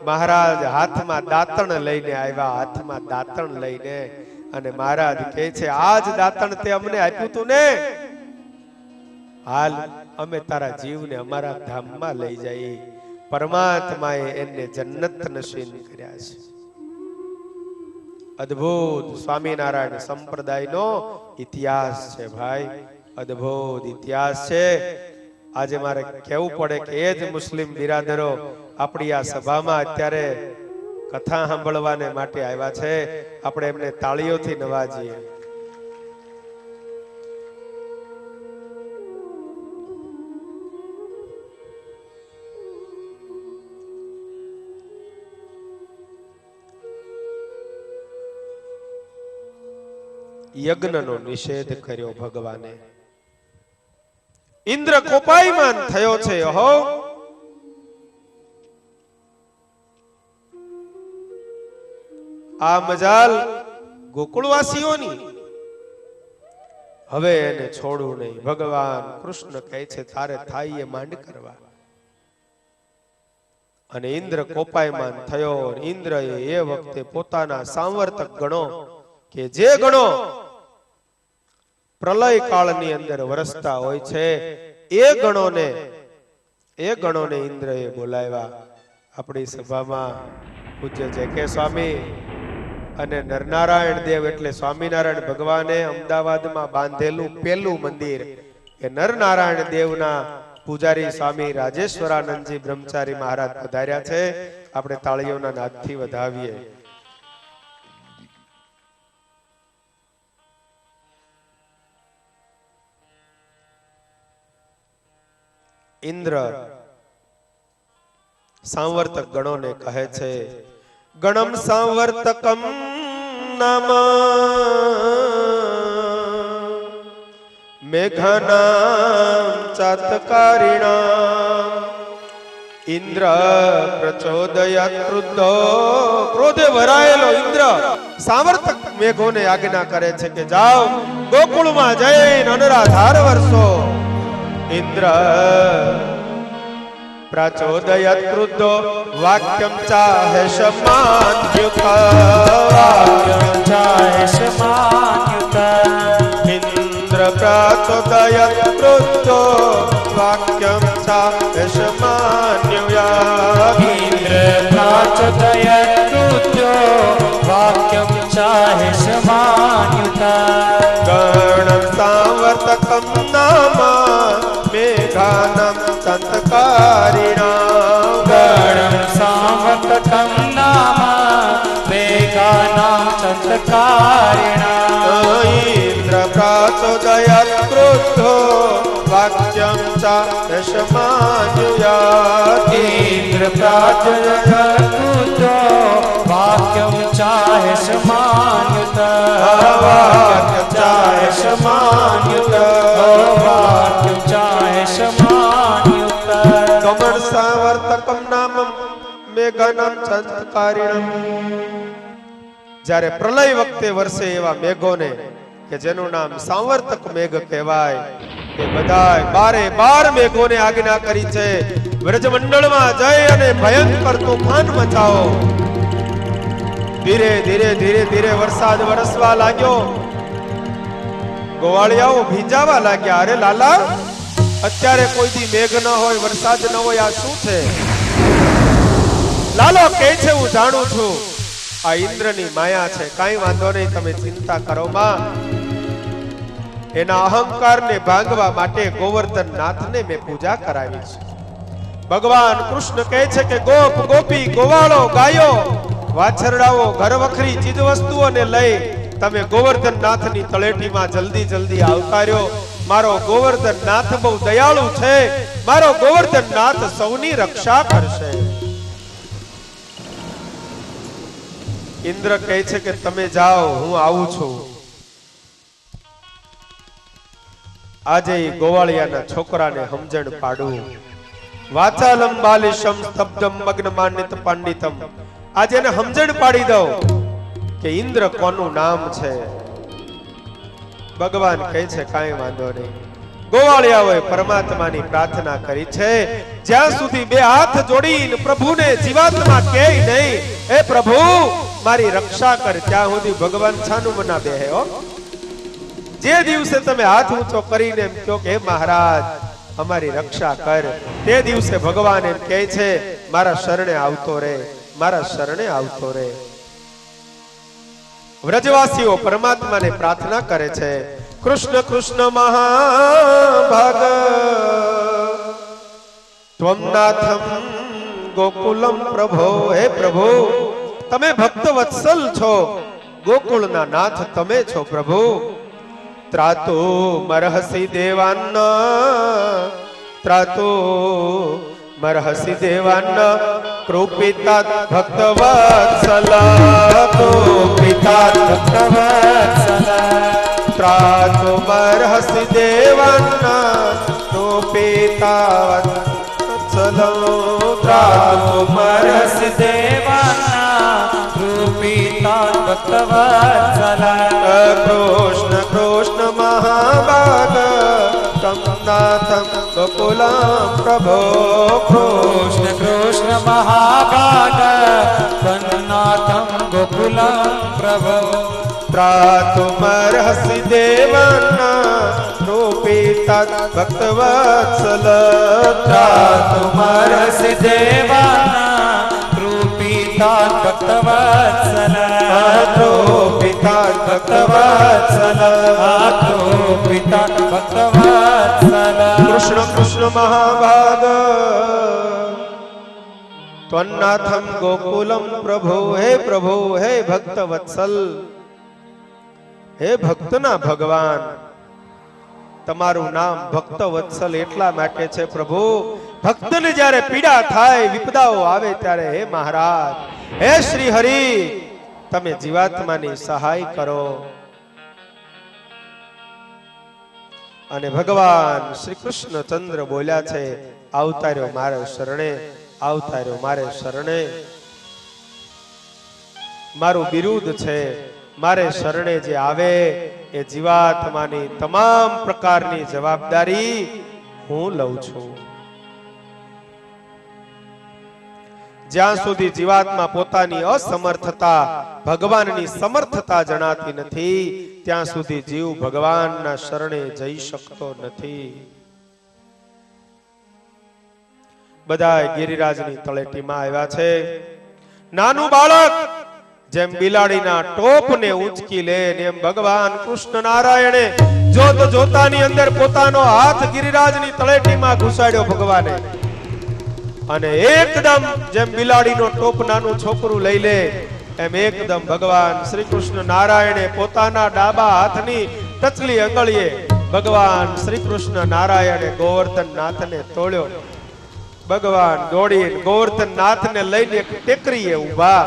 મહારાજ હાથમાં દાંતણ લઈને આવ્યા, હાથમાં દાંતણ લઈને. અને મહારાજ કહે છે આ જ દાંતણ તે અમને આપ્યું તું ને, હાલ અમે તારા જીવને અમારા ધામમાં લઈ જઈએ. પરમાત્માએ એને જન્નત નસીબ કર્યા છે. અદ્ભુત સ્વામિનારાયણ સંપ્રદાયનો ઇતિહાસ છે ભાઈ, અદ્ભુત ઇતિહાસ છે. આજે મારે કહેવું પડે કે એ જ મુસ્લિમ બિરાદરો આપણી આ સભામાં અત્યારે કથા સાંભળવાને માટે આવ્યા છે. આપણે એમને તાળીઓથી નવાજીએ. યજ્ઞનો નિષેધ કર્યો ભગવાને. ઇન્દ્ર કોપાયમાન થયો છે. હો, આ મજાલ ગોકુળવાસીઓની, હવે એને છોડવું નહીં. ભગવાન કૃષ્ણ કહે છે તારે થાય એ માંડ કરવા. અને ઇન્દ્ર કોપાયમાન થયો. ઇન્દ્રએ એ વખતે પોતાના સાંવર્તક ગણો કે જે ગણો પ્રલય કાળની અંદર વરસતા હોય છે, એ ગણોને ઇન્દ્રએ બોલાવ્યા. આપણી સભામાં પૂજ્ય જે.કે. સ્વામી અને નરનારાયણ દેવ એટલે સ્વામિનારાયણ ભગવાને અમદાવાદમાં બાંધેલું પહેલું મંદિર એ નરનારાયણ દેવના પૂજારી સ્વામી રાજેશ્વરાનંદજી બ્રહ્મચારી મહારાજ પધાર્યા છે. આપણે તાળીઓના નાદથી વધાવીએ. ઇન્દ્ર સાંવર્તક ગણોને કહે છે ગણમ સાંવર્તકમ નામ મેઘાનામ ચાતકારિણામ ઇન્દ્ર પ્રચોદયાત ક્રુદ્ધો ક્રોધે ભરાયેલો ઇન્દ્ર સાવર્તક મેઘોને આજ્ઞા કરે છે કે જાઓ ગોકુળમાં જઈને અનરાધાર વર્ષો. ઇન્દ્ર પ્રચોદયાત ક્રુદ્ધો વાક્યમ ચાહે સમાન્યુત વાક્યમ ચાહે સમાન્યુત ઇન્દ્ર પ્રચોદયાત ક્રુદ્ધો વાક્યમ ચાહે સમાન્યુત ઇન્દ્ર પ્રચોદયાત ક્રુદ્ધો વાક્યમ ચાહે સમાન્યુત ગણમ સાવર્તકમ નામ મેઘાનમ સંતકારિણામ ગણમ સાવર્તકમ નામ મેઘાનામ સંતકારિણામ ઇન્દ્ર પ્રચોદયાત ક્રુદ્ધો વાક્યમ ચાહે સમાન્યુત ઇન્દ્ર પ્રચોદયાત ક્રુદ્ધો વાક્યમ ચાહે સમાન્યુત વાક્યમ ચાહે સમાન્યુત વાક્યમ ચાહે સમાન્યુત ગમન સાવર્તકમ નામ મેઘાનમ સંતકારિણમ. જ્યારે પ્રલય વખતે વરસે એવા મેઘોને કે જેનું નામ સાવર્તક મેઘ કહેવાય એ બધાય બારે બાર મેઘોને આજ્ઞા કરી છે વ્રજમંડળમાં જઈ અને ભયંકર તોફાન મચાવો. ધીરે ધીરે ધીરે ધીરે વરસાદ વરસવા લાગ્યો. ગોવાળિયાઓ ભીંજાવા લાગ્યા. અરે લાલા, અત્યારે કોઈ દી મેઘ ન હોય, વરસાદ ન હોય, આ શું છે? લાલો કહે છે હું જાણું છું આ ઇન્દ્રની માયા છે. કાંઈ વાંધો નહીં, તમે ચિંતા કરો માં. એના અહંકારને ભાંગવા માટે ગોવર્ધન નાથને મેં પૂજા કરાવી છે. ભગવાન કૃષ્ણ કહે છે કે ગોપ ગોપી ગોવાળો ગાયો વાછરડાઓ ઘર વખરી ચીજ વસ્તુઓને લઈ તમે ગોવર્ધન નાથની તળેટીમાં જલ્દી જલ્દી આવકાર્યો. મારો ગોવર્ધન નાથ બહુ દયાળુ છે. મારો ગોવર્ધન નાથ સૌની રક્ષા કરશે. ઇન્દ્ર કહે છે કે તમે જાઓ, હું આવું છું. આજે ગોવાળિયાના છોકરાને સમજણ પાડું. વાચાલમ બાલિશમ સ્તબ્ધમ મગ્ન માન્યત પાંડિતમ. આજે એને સમજણ પાડી દઉં કે ઇન્દ્ર કોનું નામ છે. ભગવાન કહે છે કાંઈ વાંધો નહીં. ગોવાળિયાઓએ પરમાત્માની પ્રાર્થના કરી છે. જ્યાં સુધી બે હાથ જોડીને પ્રભુને જીવાત્મા કહે નહીં એ પ્રભુ મારી રક્ષા કર, ત્યાં સુધી ભગવાન છાનું મના બેહે હો. જે દિવસે તમે હાથ ઊંચો કરીને એમ કહો કે હે મહારાજ અમારી રક્ષા કર, તે દિવસે ભગવાન એમ કહે છે મારા શરણે આવતો રે, મારા શરણે આવતો રે. વ્રજવાસીઓ પરમાત્માને પ્રાર્થના કરે છે. કૃષ્ણ કૃષ્ણ મહાભાગ ત્વમ નાથમ ગોકુલમ પ્રભો. હે પ્રભુ તમે ભક્ત વત્સલ છો, ગોકુળના નાથ તમે છો પ્રભુ. ત્રાતો મરહસી દેવાન, ત્રાતો મરહસી દેવાન કૃપિતા ભક્તવત્સલ, કૃપિતા ભક્તવત્સલ. ત્રાતો મરહસી દેવાન કૃપિતા વત્સલ, ત્રાતો મરહસી દેવાન કૃપિતા ભક્તવત્સલ. કૃષ્ણ કૃષ્ણ મહાભાગ તમ નાથમ ગોકુલમ પ્રભો. કૃષ્ણ કૃષ્ણ મહાભાગ તન્નાથમ ગોકુલમ પ્રભો. ત્રાતુમર્હસી દેવન રૂપિતા ભક્તવત્સલ. ત્રાતુમર્હસી દેવન રૂપિતા ભક્તવત્સલ. રૂપિતા ભક્તવત્સલ. રૂપિતા ભક્તવત્સલ. કૃષ્ણ કૃષ્ણ મહાભાગ ત્વન્નાથમ ગોકુલમ પ્રભુ. હે પ્રભુ, હે ભક્ત વત્સલ, હે ભક્તના ભગવાન. તમારું નામ ભક્ત વત્સલ એટલા માટે છે પ્રભુ, ભક્તને જ્યારે પીડા થાય, વિપદાઓ આવે ત્યારે હે મહારાજ, હે શ્રી હરિ તમે જીવાત્માની સહાય કરો. અને ભગવાન શ્રી કૃષ્ણચંદ્ર બોલ્યા છે, આવતાર્યો મારે શરણે, આવતાર્યો મારે શરણે. મારું બિરુદ છે, મારે શરણે જે આવે એ જીવાત્માની તમામ પ્રકારની જવાબદારી હું લઉં છું. જ્યાં સુધી જીવાત્મા પોતાની અસમર્થતા ભગવાનની સમર્થતા જણાતી નથી, ત્યાં સુધી જીવ ભગવાનના શરણે જઈ શકતો નથી. બધા ગિરિરાજની તળેટીમાં આવ્યા છે. નાનું બાળક જેમ બિલાડીના ટોપને ઊંચકી લે એમ ભગવાન કૃષ્ણ નારાયણે જોત જોતાની અંદર પોતાનો હાથ ગિરિરાજની તળેટીમાં ઘુસાડ્યો ભગવાને. અને એકદમ જેમ બિલાડીનો ટોપ નાનું છોકરું લઈ લે એમ એકદમ ભગવાન શ્રી કૃષ્ણ નારાયણે પોતાના ડાબા હાથની ટચલી અંગળીએ ભગવાન શ્રી કૃષ્ણ નારાયણે ગોવર્ધન નાથને તોડ્યો. ભગવાન દોડીને ગોવર્ધન નાથને લઈને ટેકરીએ ઊભા.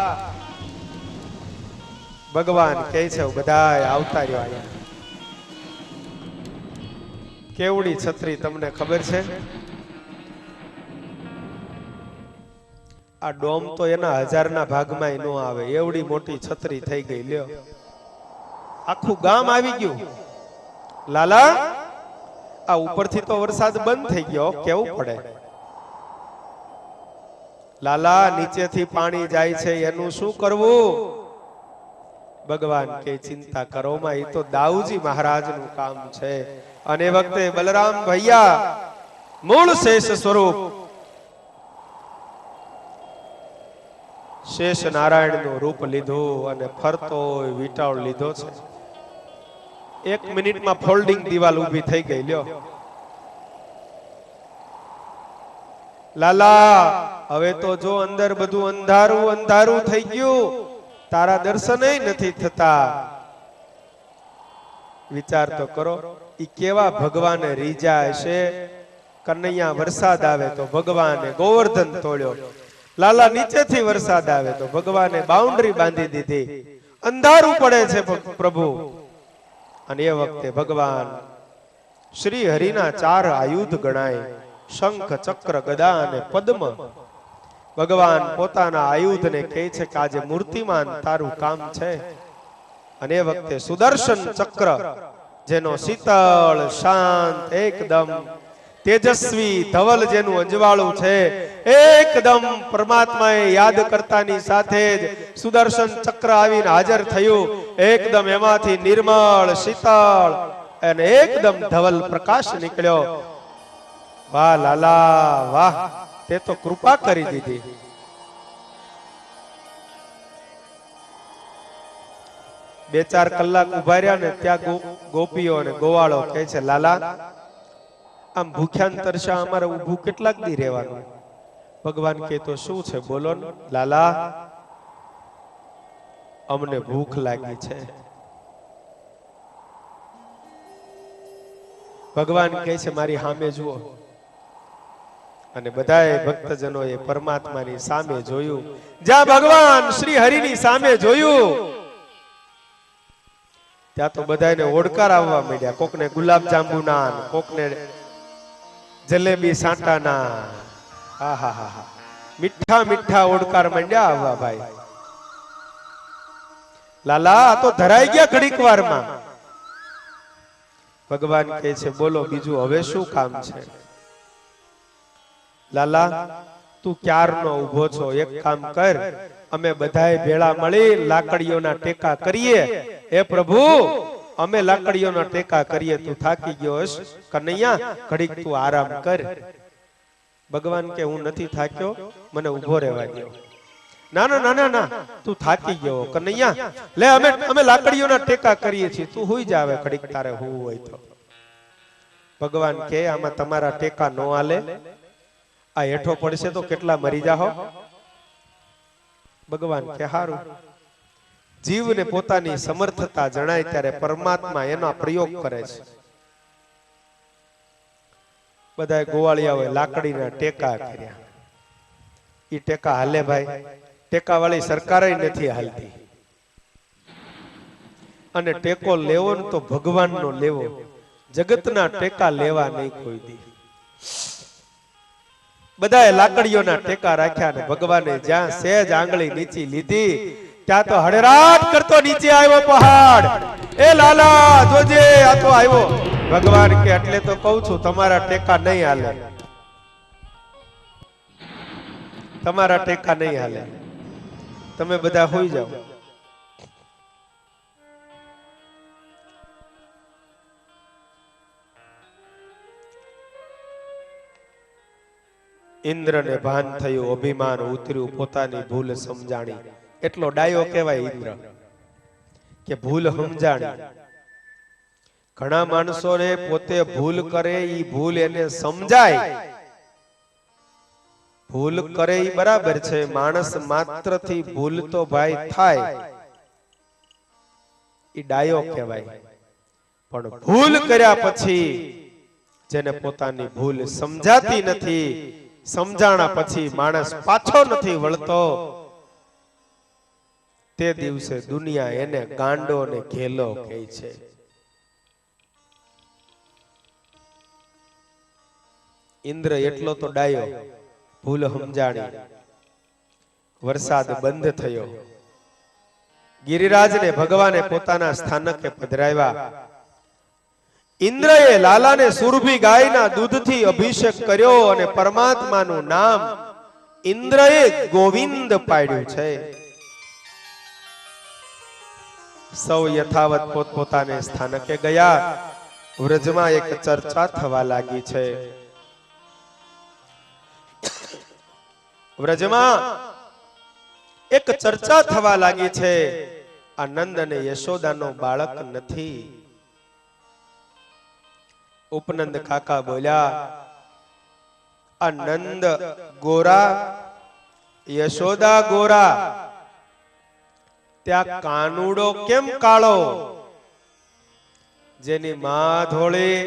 ભગવાન કહે છે, બધાય આવતા રહ્યો અહીંયા. કેવડી છત્રી તમને ખબર છે? આ ડોમ તો એના 1000ના ભાગમાં ન આવે એવડી મોટી છત્રી થઈ ગઈ. લ્યો, આખું ગામ આવી ગયું. લાલા, આ ઉપરથી તો વરસાદ બંધ થઈ ગયો, કેવું પડે? લાલા, નીચેથી પાણી જાય છે, એનું શું કરવું? ભગવાન કે ચિંતા કરો માં, એ તો દાઉજી મહારાજનું કામ છે. અને વખતે બલરામ ભૈયા મૂળ શેષ સ્વરૂપ શેષ નારાયણનું રૂપ લીધું અને ફરતો વીંટાળ લીધો છે. 1 મિનિટમાં ફોલ્ડિંગ દિવાલ ઊભી થઈ ગઈ. લ્યો લાલા, હવે તો જો અંદર બધું અંધારું અંધારું થઈ ગયું, તારા દર્શન નથી થતા. વિચાર તો કરો, ઈ કેવા ભગવાને રીજા હશે. કનૈયા વરસાદ આવે તો ભગવાને ગોવર્ધન તોડ્યો. લાલા, નીચેથી વરસાદ આવે તો ભગવાને બાઉન્ડ્રી બાંધી દીધી. અંધારું પડે છે પ્રભુ. અને એ વખતે ભગવાન શ્રી હરિના 4 આયુધ ગણાય, શંખ, ચક્ર, ગદા અને પદ્મ. ભગવાન પોતાના આયુધને કહે છે કે આજે મૂર્તિમાન તારું કામ છે. અને એ વખતે સુદર્શન ચક્ર, જેનો શીતળ શાંત એકદમ તેજસ્વી ધવલ જેનું અંજવાળું છે, એકદમ પરમાત્માએ યાદ કરતાની સાથે જ સુદર્શન ચક્ર આવીને હાજર થયું. એકદમ એમાંથી નિર્મળ શીતળ અને એકદમ ધવલ પ્રકાશ નીકળ્યો. વાહ લાલા વાહ, તે તો કૃપા કરી દીધી. બે 4 કલાક ઉભા રહ્યા ને ત્યાં ગોપીઓ અને ગોવાળો કહે છે, લાલા, આમ ભૂખ્યા તરસા અમારે ઊભું કેટલાક દી રહેવાનું? ભગવાન કહે, તો શું છે બોલો ને. લાલા, અમને ભૂખ લાગી છે. ભગવાન કહે છે, મારી સામે જુઓ. અને બધાએ ભક્તજનોએ પરમાત્માની સામે જોયું. જ્યાં ભગવાન શ્રી હરિની સામે જોયું ત્યાં તો બધાને ઓડકાર આવવા માંડ્યા. કોકને ગુલાબ જાંબુના, કોકને જલેબી સાંટાના. આહાહા, મીઠા મીઠા ઓડકાર માંડ્યા આવવા. ભાઈ લાલા, આ તો ધરાઈ ગયા ઘડીક વારમાં. ભગવાન કહે છે, બોલો બીજું હવે શું કામ છે? લાલા, તું ક્યારનો ઊભો છો? એક કામ કર, અમે બધાએ ભેળા મળી લાકડીઓના ટેકા કરીએ. હે પ્રભુ, અમે લાકડીઓના ટેકા કરીએ. તું થાકી ગયો હશ કનૈયા, ઘડીક તું આરામ કર. ભગવાન કે, હું નથી થાક્યો, મને ઊભો રહેવા દો. ના ના ના ના, તું થાકી ગયો કનૈયા, લે અમે લાકડીઓના ટેકા કરીએ છીએ, તું હુઈ જા હવે ઘડીક, તારે હોવું હોય તો. ભગવાન કે, આમાં તમારા ટેકા નો હાલે, આ હેઠો પડશે તો કેટલા મરી જાહો. ભગવાન કે, હારું. જીવને પોતાની સમર્થતા જણાય ત્યારે પરમાત્મા એનો પ્રયોગ કરે છે. બધા ગોવાળિયાઓએ લાકડીના ટેકા કર્યા. ઈ ટેકા હાલે ભાઈ? ટેકા વાળી સરકાર નથી હાલતી. અને ટેકો લેવો ને તો ભગવાનનો લેવો. જગતના ટેકા લેવા નહીં કોઈ દી. બધાએ લાકડીઓના ટેકા રાખ્યા ને ભગવાને જ્યાં સહેજ આંગળી નીચી લીધી ત્યાં તો હડરાટ કરતો નીચે આવ્યો પહાડ. એ લાલા જોજે, આ તો આવ્યો. ભગવાન કે એટલે તો કહું છું તમારા ટેકા નહીં હાલે, તમારા ટેકા નહીં હાલે, તમે બધા હોઈ જાઓ. ઇન્દ્રને ભાન થયું, અભિમાન ઉતર્યું, પોતાની ભૂલ સમજાણી. એટલો ડાયો કહેવાય ઇન્દ્ર કે ભૂલ સમજાણી. ઘણા માણસોને પોતે ભૂલ કરે ઈ ભૂલ એને સમજાય. ભૂલ કરે ઈ બરાબર છે, માણસ માત્રથી ભૂલ તો ભાઈ થાય, ઈ ડાયો કહેવાય. પણ ભૂલ કર્યા પછી જેને પોતાની ભૂલ સમજાતી નથી, સમજાણા પછી માણસ પાછો નથી વળતો, તે દિવસે દુનિયા એને ગાંડો ને ઘેલો કહે છે. ઇન્દ્ર એટલો તો ડાયો, ભૂલ સમજાણી. વરસાદ બંધ થયો. ગિરિરાજને ભગવાને પોતાના સ્થાનકે પધરાવ્યા. ઇન્દ્રએ લાલાને સુરભી ગાયના દૂધથી અભિષેક કર્યો અને પરમાત્માનું નામ ઇન્દ્રએ ગોવિંદ પાડ્યું છે. સૌ યથાવત પોતપોતાને સ્થાનકે ગયા. વ્રજમાં એક ચર્ચા થવા લાગી છે. વ્રજમાં એક ચર્ચા થવા લાગી છે. આ નંદ અને યશોદાનો બાળક નથી. ઉપનંદ કાકા બોલ્યા, આ નંદ ગોરા, યશોદા ગોરા, ત્યાં કાનુડો કેમ કાળો? જેની માં ધોળી,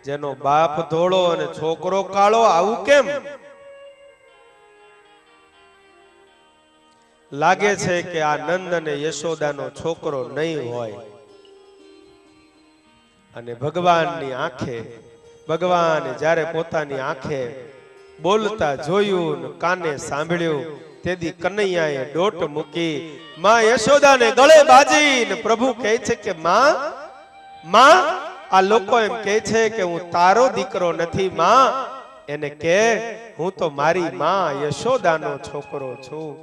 જેનો બાપ ધોળો અને છોકરો કાળો, આવું કેમ? લાગે છે કે આ નંદ અને યશોદાનો છોકરો નહીં હોય. અને ભગવાનની આંખે, ભગવાને જ્યારે પોતાની આંખે બોલતા જોયું, કાને સાંભળ્યું, તેથી કનૈયાએ દોટ મૂકી માં યશોદાને ગળે બાજીને પ્રભુ કહે છે કે માં, માં, આ લોકો એમ કહે છે કે હું તારો દીકરો નથી. માં એને કે હું તો મારી માં યશોદાનો છોકરો છું,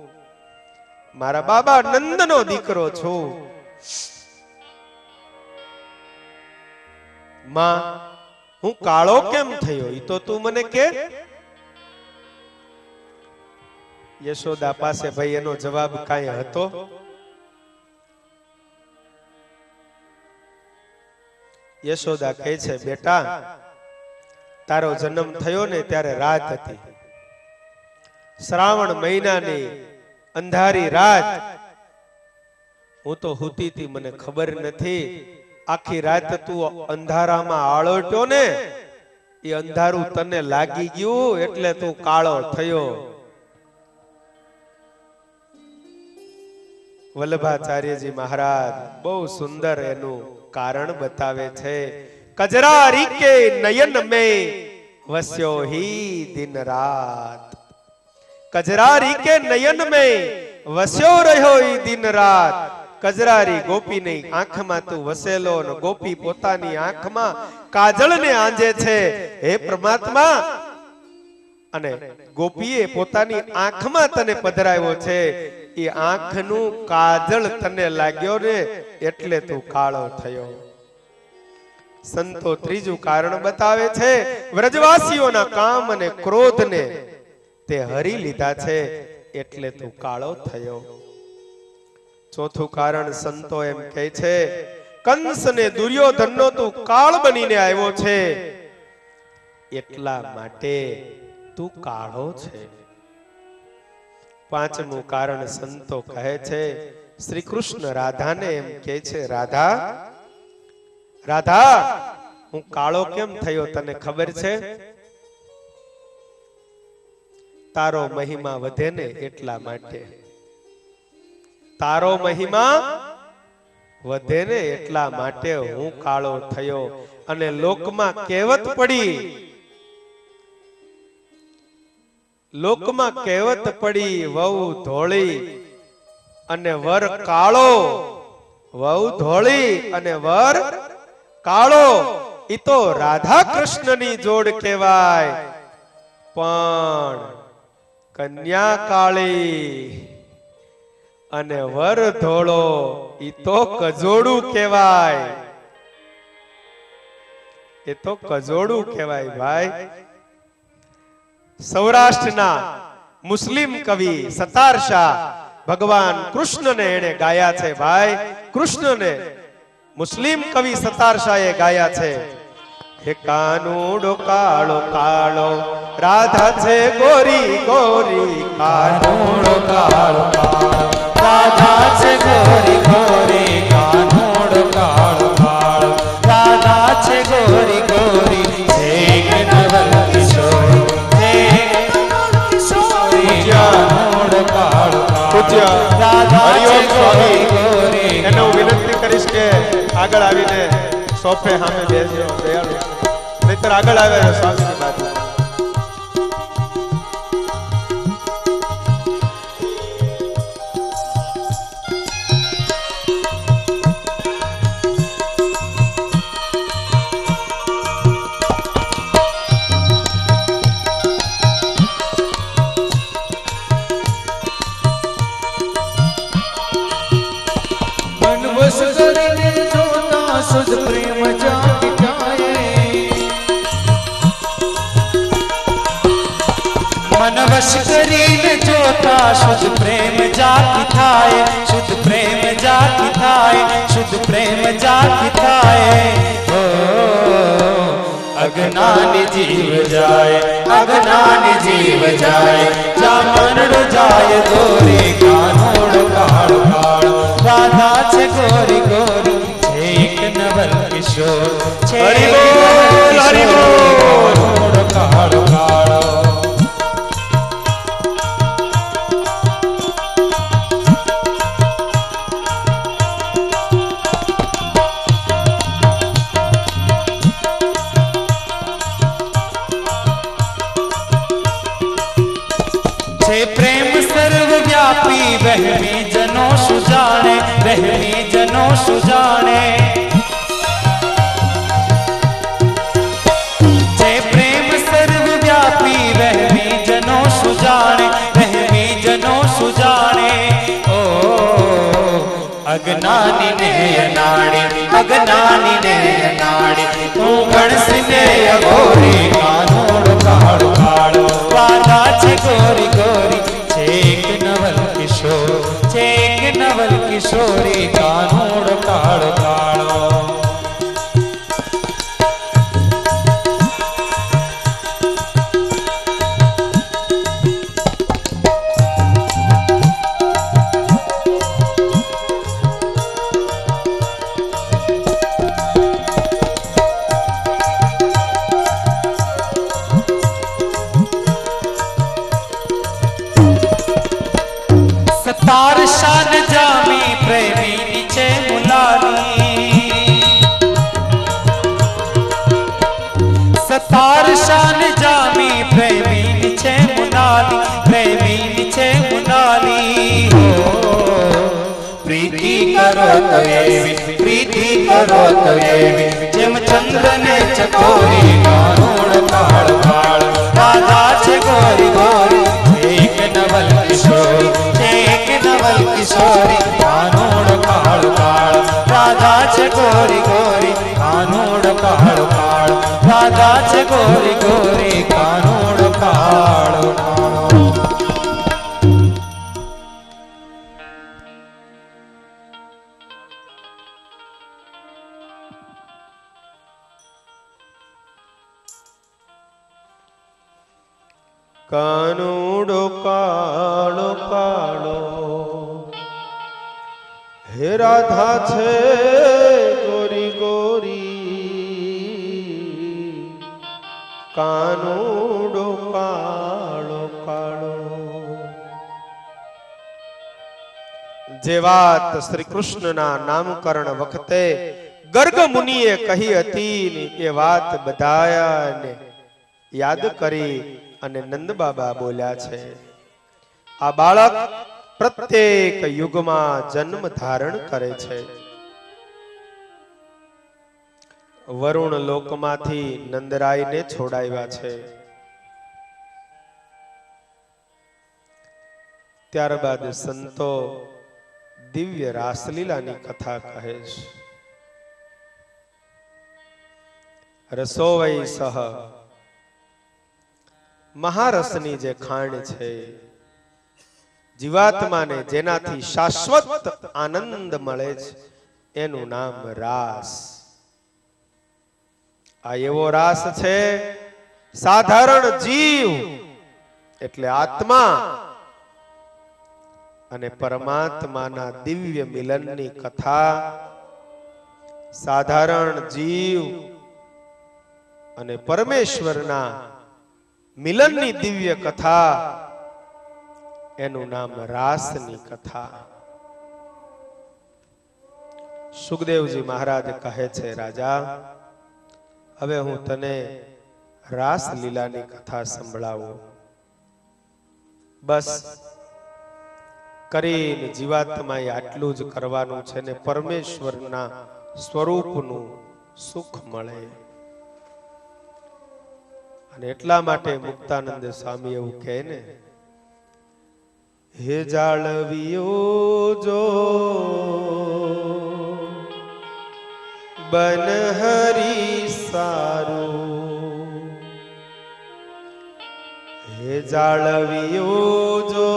મારા બાબા નંદનો દીકરો છું. માં હું કાળો કેમ થયો ઈ તો તું મને કે. યશોદા પાસે ભાઈ એનો જવાબ કાંઈ હતો? યશોદા કહે છે, બેટા તારો જન્મ થયો ને ત્યારે રાત હતી, શ્રાવણ મહિનાની અંધારી રાત. હું તો હુતી હતી, મને ખબર નથી. આખી રાત તું અંધારામાં આળોટ્યો ને, એ અંધારું તને લાગી ગયું એટલે તું કાળો થયો. વલ્લભાચાર્યજી મહારાજ બહુ સુંદર એનું કારણ બતાવે છે. કજરારી કે નયન में વસ્યો હી દિન રાત. કજરારી કે નયન में વસ્યો રહ્યો ઈ દિન રાત. કજરારી ગોપીની આંખમાં તું વસેલો ને ગોપી પોતાની આંખમાં કાજળને આંજે છે. હે પરમાત્મા, અને ગોપીએ પોતાની આંખમાં તને પધરાવ્યો છે. એ આંખનું કાજળ તને લાગ્યો ને એટલે તું કાળો થયો. સંતો ત્રીજું કારણ બતાવે છે, વ્રજવાસીઓના કામ અને ક્રોધને તે હરી લીધા છે એટલે તું કાળો થયો. ચોથું કારણ સંતો એમ કહે છે, કંસ ને દુર્યોધનનો તું કાળ બનીને આવ્યો છે એટલા માટે તું કાળો છે. પાંચમું કારણ સંતો કહે છે, શ્રી કૃષ્ણ રાધાને એમ કહે છે, રાધા, રાધા હું કાળો કેમ થયો તને ખબર છે? તારો મહિમા વધે ને એટલા માટે. તારો મહિમા વધે ને એટલા માટે હું કાળો થયો. અને લોકમાં કહેવત પડી, લોકમાં કહેવત પડી વહુ ધોળી અને વર કાળો, વહુ ધોળી અને વર કાળો, ઈ તો રાધા કૃષ્ણની જોડ કહેવાય, પણ કન્યા કાળી અને વર ધોળો ઈ તો કજોડું કહેવાય, એ તો કજોડું કહેવાય ભાઈ. સૌરાષ્ટ્રના મુસ્લિમ કવિ સતાર શાહ ભગવાન કૃષ્ણને એને ગાયા છે ભાઈ. કૃષ્ણને મુસ્લિમ કવિ સતાર શાહે ગાયા છે. હે કાનુડો કાળો કાળો રાધા છે ગોરી ગોરી, કાનુડો કાળો કાળો રાધા છે ગોરી ગોરી, કાનુડો કાળો કાળો રાધા છે ગોરી ગોરી, એક નવલ કિશોર કાનુડો કાળો પૂજ્ય રાધા છે હરિઓમ ગોરી સ્વામી, ગોરી. એને હું વિનંતી કરીશ કે આગળ આવીને સોફે સામે બેસજો દયાળુ, નહીતર આગળ આવે સ્વામીની બાજુ. વશ કરીને જોતા શુદ્ધ પ્રેમ જાગી જાય, મન વશ કરીને જોતા શુદ્ધ પ્રેમ જાગી થાય, શુદ્ધ પ્રેમ જાગી થાય, શુદ્ધ પ્રેમ જાગી થાય. ઓ અજ્ઞાની જીવ જાય, અજ્ઞાની જીવ જાય, જા મનડો જાય દોરી, કાનોડો કાળો કાળો રાધા છે ગોરી ગોરી, છે એક નવલ કિશોર, છે હરિ બોલ, હરિ બોલ. કાનોડો કાળો કાળો. છે પ્રેમ સર્વવ્યાપી વહેમી જનો સુજાણે, વહેમી જનો સુજાણે. છે પ્રેમ સર્વવ્યાપી વહેમી જનો સુજાણે, વહેમી જનો સુજાણે. ઓ અજ્ઞાની ને અનાડી, અજ્ઞાની ને અનાડી, તું ગણસી ને અઘોરી, કાનોડો કાળો કાળો રાધા છે ગોરી ગોરી, છે એક નવલ કિશોર, છે એક નવલ કિશોરી, કાનોડો કાળો કાળો. સતાર શાન જામી પ્રેમી નીચે મુલાની, સતાર શાન જામી પ્રેમી નીચે મુનાલી, પ્રેમી નીચે મુનાલી. પ્રીતિ કરો તો એવી, પ્રીતિ કરો તો એવી, જેમ ચંદ્ર ને ચકોરી, કાનોડો કાળો કાળો રાધા છે ગોરી ગોરી, એક નવલ કિશોર, એક નવલ કિશોરી, કાનોડો કાળો કાળો રાધા છે ગોરી ગોરી, કાનોડો કાળો કાળો રાધા છે ગોરી ગોરી, કાનોડો કાળો કાળો. કાનુડો કાળો કાળો હે રાધા છે ગોરી ગોરી, કાનુડો કાળો કાળો. જે વાત શ્રી કૃષ્ણના નામકરણ વખતે ગર્ગ મુનિએ કહી હતી ને એ વાત બધાને યાદ કરી અને નંદ બાબા બોલ્યા છે, આ બાળક પ્રત્યેક યુગમાં જન્મ ધારણ કરે છે. વરુણ લોકમાંથી નંદરાયને છોડાવ્યા છે. ત્યારબાદ સંતો દિવ્ય રાસલીલાની કથા કહે છે. રસોવઈ સહ મહારસની જે ખાંડ છે, જીવાત્માને જેનાથી શાશ્વત આનંદ મળે છે, એનું નામ રાસ. આ એવો રાસ છે, સાધારણ જીવ એટલે આત્મા અને પરમાત્માના દિવ્ય મિલનની કથા, સાધારણ જીવ અને પરમેશ્વરના મિલનની દિવ્ય કથા, એનું નામ રાસની કથા. સુખદેવજી મહારાજ કહે છે, રાજા હવે હું તને રાસ લીલાની કથા સંભળાવું. બસ કરીને જીવાત્માએ આટલું જ કરવાનું છે ને પરમેશ્વરના સ્વરૂપનું સુખ મળે. અને એટલા માટે મુક્તાનંદ સ્વામી એવું કહે ને, હે જાળવિયો જો બનહરી સારું, હે જાળવિયો જો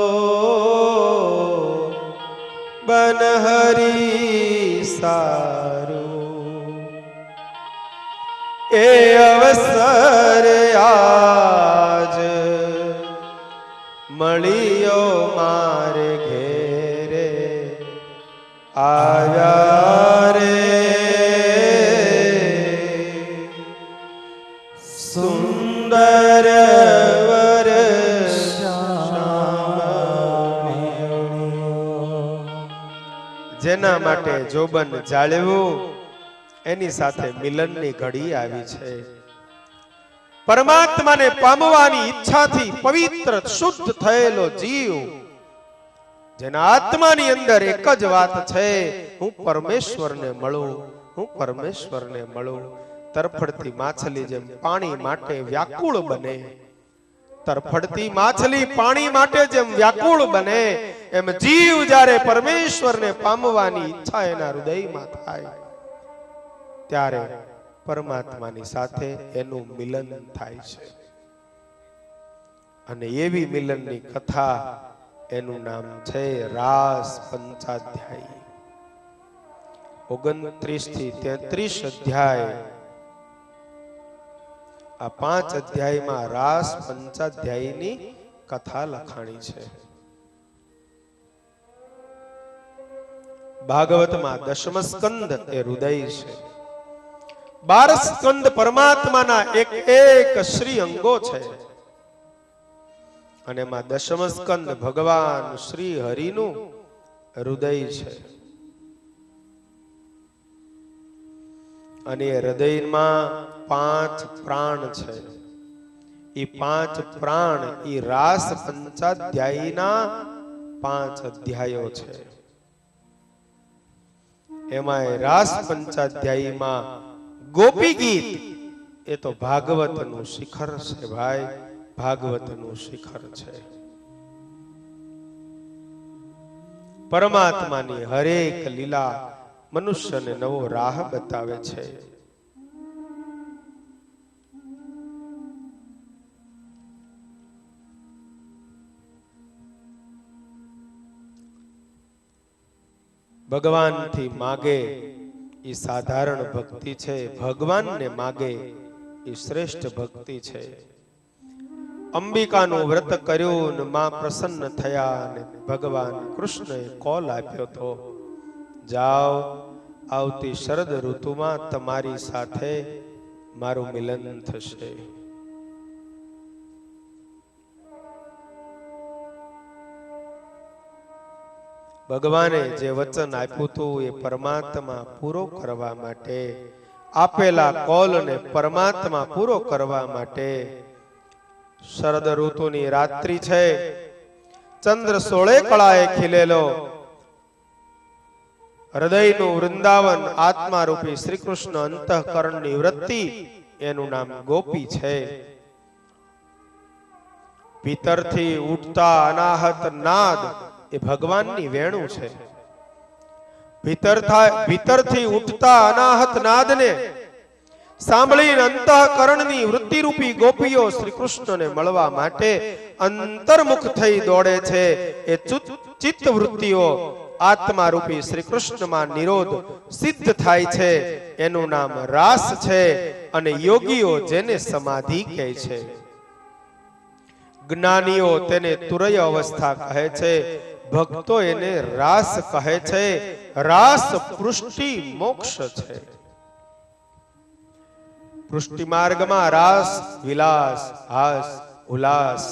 બનહરી સારું, એ અવસર આજ મળ્યો મારે ઘેરે આવ્યા રે સુંદર વર જેના માટે જોબન જાળવ્યું એની સાથે મિલનની ઘડી આવી છે. પરમાત્માને પામવાની ઈચ્છાથી પવિત્ર શુદ્ધ થયેલો જીવ, જેના આત્માની અંદર એક જ વાત છે, હું પરમેશ્વરને મળું, હું પરમેશ્વરને મળું. તરફડતી માછલી જેમ પાણી માટે વ્યાકુળ બને, તરફડતી માછલી પાણી માટે જેમ વ્યાકુળ બને, એમ જીવ જ્યારે પરમેશ્વરને પામવાની ઈચ્છા એના હૃદયમાં થાય ત્યારે પરમાત્માની સાથે એનું મિલન થાય છે. અને એવી મિલનની કથા, એનું નામ છે રાસ પંચાધ્યાયી. 29 થી 33 અધ્યાય, આ 5 અધ્યાયમાં રાસ પંચાધ્યાયીની કથા લખાણી છે. ભાગવતમાં દશમ સ્કંદ એ હૃદય છે. 12 સ્કંદ પરમાત્માના એક એક શ્રી અંગો છે. અને એમાં દશમ સ્કંદ ભગવાન શ્રી હરિનું હૃદય છે. અને હૃદયમાં 5 પ્રાણ છે. એ 5 પ્રાણ એ રાસ પંચાધ્યાયીના 5 અધ્યાયો છે. એમાં રાસ પંચાધ્યાયીમાં ગોપી ગીત એ તો ભાગવતનું શિખર છે ભાઈ, ભાગવતનું શિખર છે. પરમાત્માની હરેક લીલા મનુષ્યને નવો રાહ બતાવે છે. ભગવાનથી માગે એ સાધારણ ભક્તિ છે, ભગવાનને માગે એ શ્રેષ્ઠ ભક્તિ છે. અંબિકાનું વ્રત કર્યું ને માં પ્રસન્ન થયા ને ભગવાન કૃષ્ણએ કોલ આપ્યો તો, જાઓ આવતી શરદ ઋતુમાં તમારી સાથે મારું મિલન થશે. ભગવાને જે વચન આપ્યું હતું એ પરમાત્મા પૂરો કરવા માટે, આપેલા કોલને પરમાત્મા પૂરો કરવા માટે શરદ ઋતુની રાત્રિ છે, ચંદ્ર 16 કળાએ ખીલેલો હૃદયનું વૃંદાવન આત્મા રૂપી શ્રી કૃષ્ણ અંતઃકરણની વૃત્તિ, એનું નામ ગોપી છે. ભીતરથી ઉઠતા અનાહત નાદ એ ભગવાનની વેણુ છે. ભીતરથી ઉઠતા અનાહત નાદને સાંભળીને અંતઃકરણની વૃત્તિ રૂપી ગોપીઓ શ્રી કૃષ્ણને મળવા માટે અંતર્મુખ થઈ દોડે છે. એ ચિત્ત વૃત્તિઓ આત્મા રૂપી શ્રી કૃષ્ણમાં નિરોધ સિદ્ધ થાય છે. એનું નામ રાસ છે અને યોગીઓ જેને સમાધિ કહે છે, જ્ઞાનીઓ તેને તુરય અવસ્થા કહે છે, ભક્તો એને રાસ કહે છે. રાસ પૃષ્ટિ મોક્ષ છે. પૃષ્ટિ માર્ગમાં રાસ, વિલાસ, હાસ, ઉલ્લાસ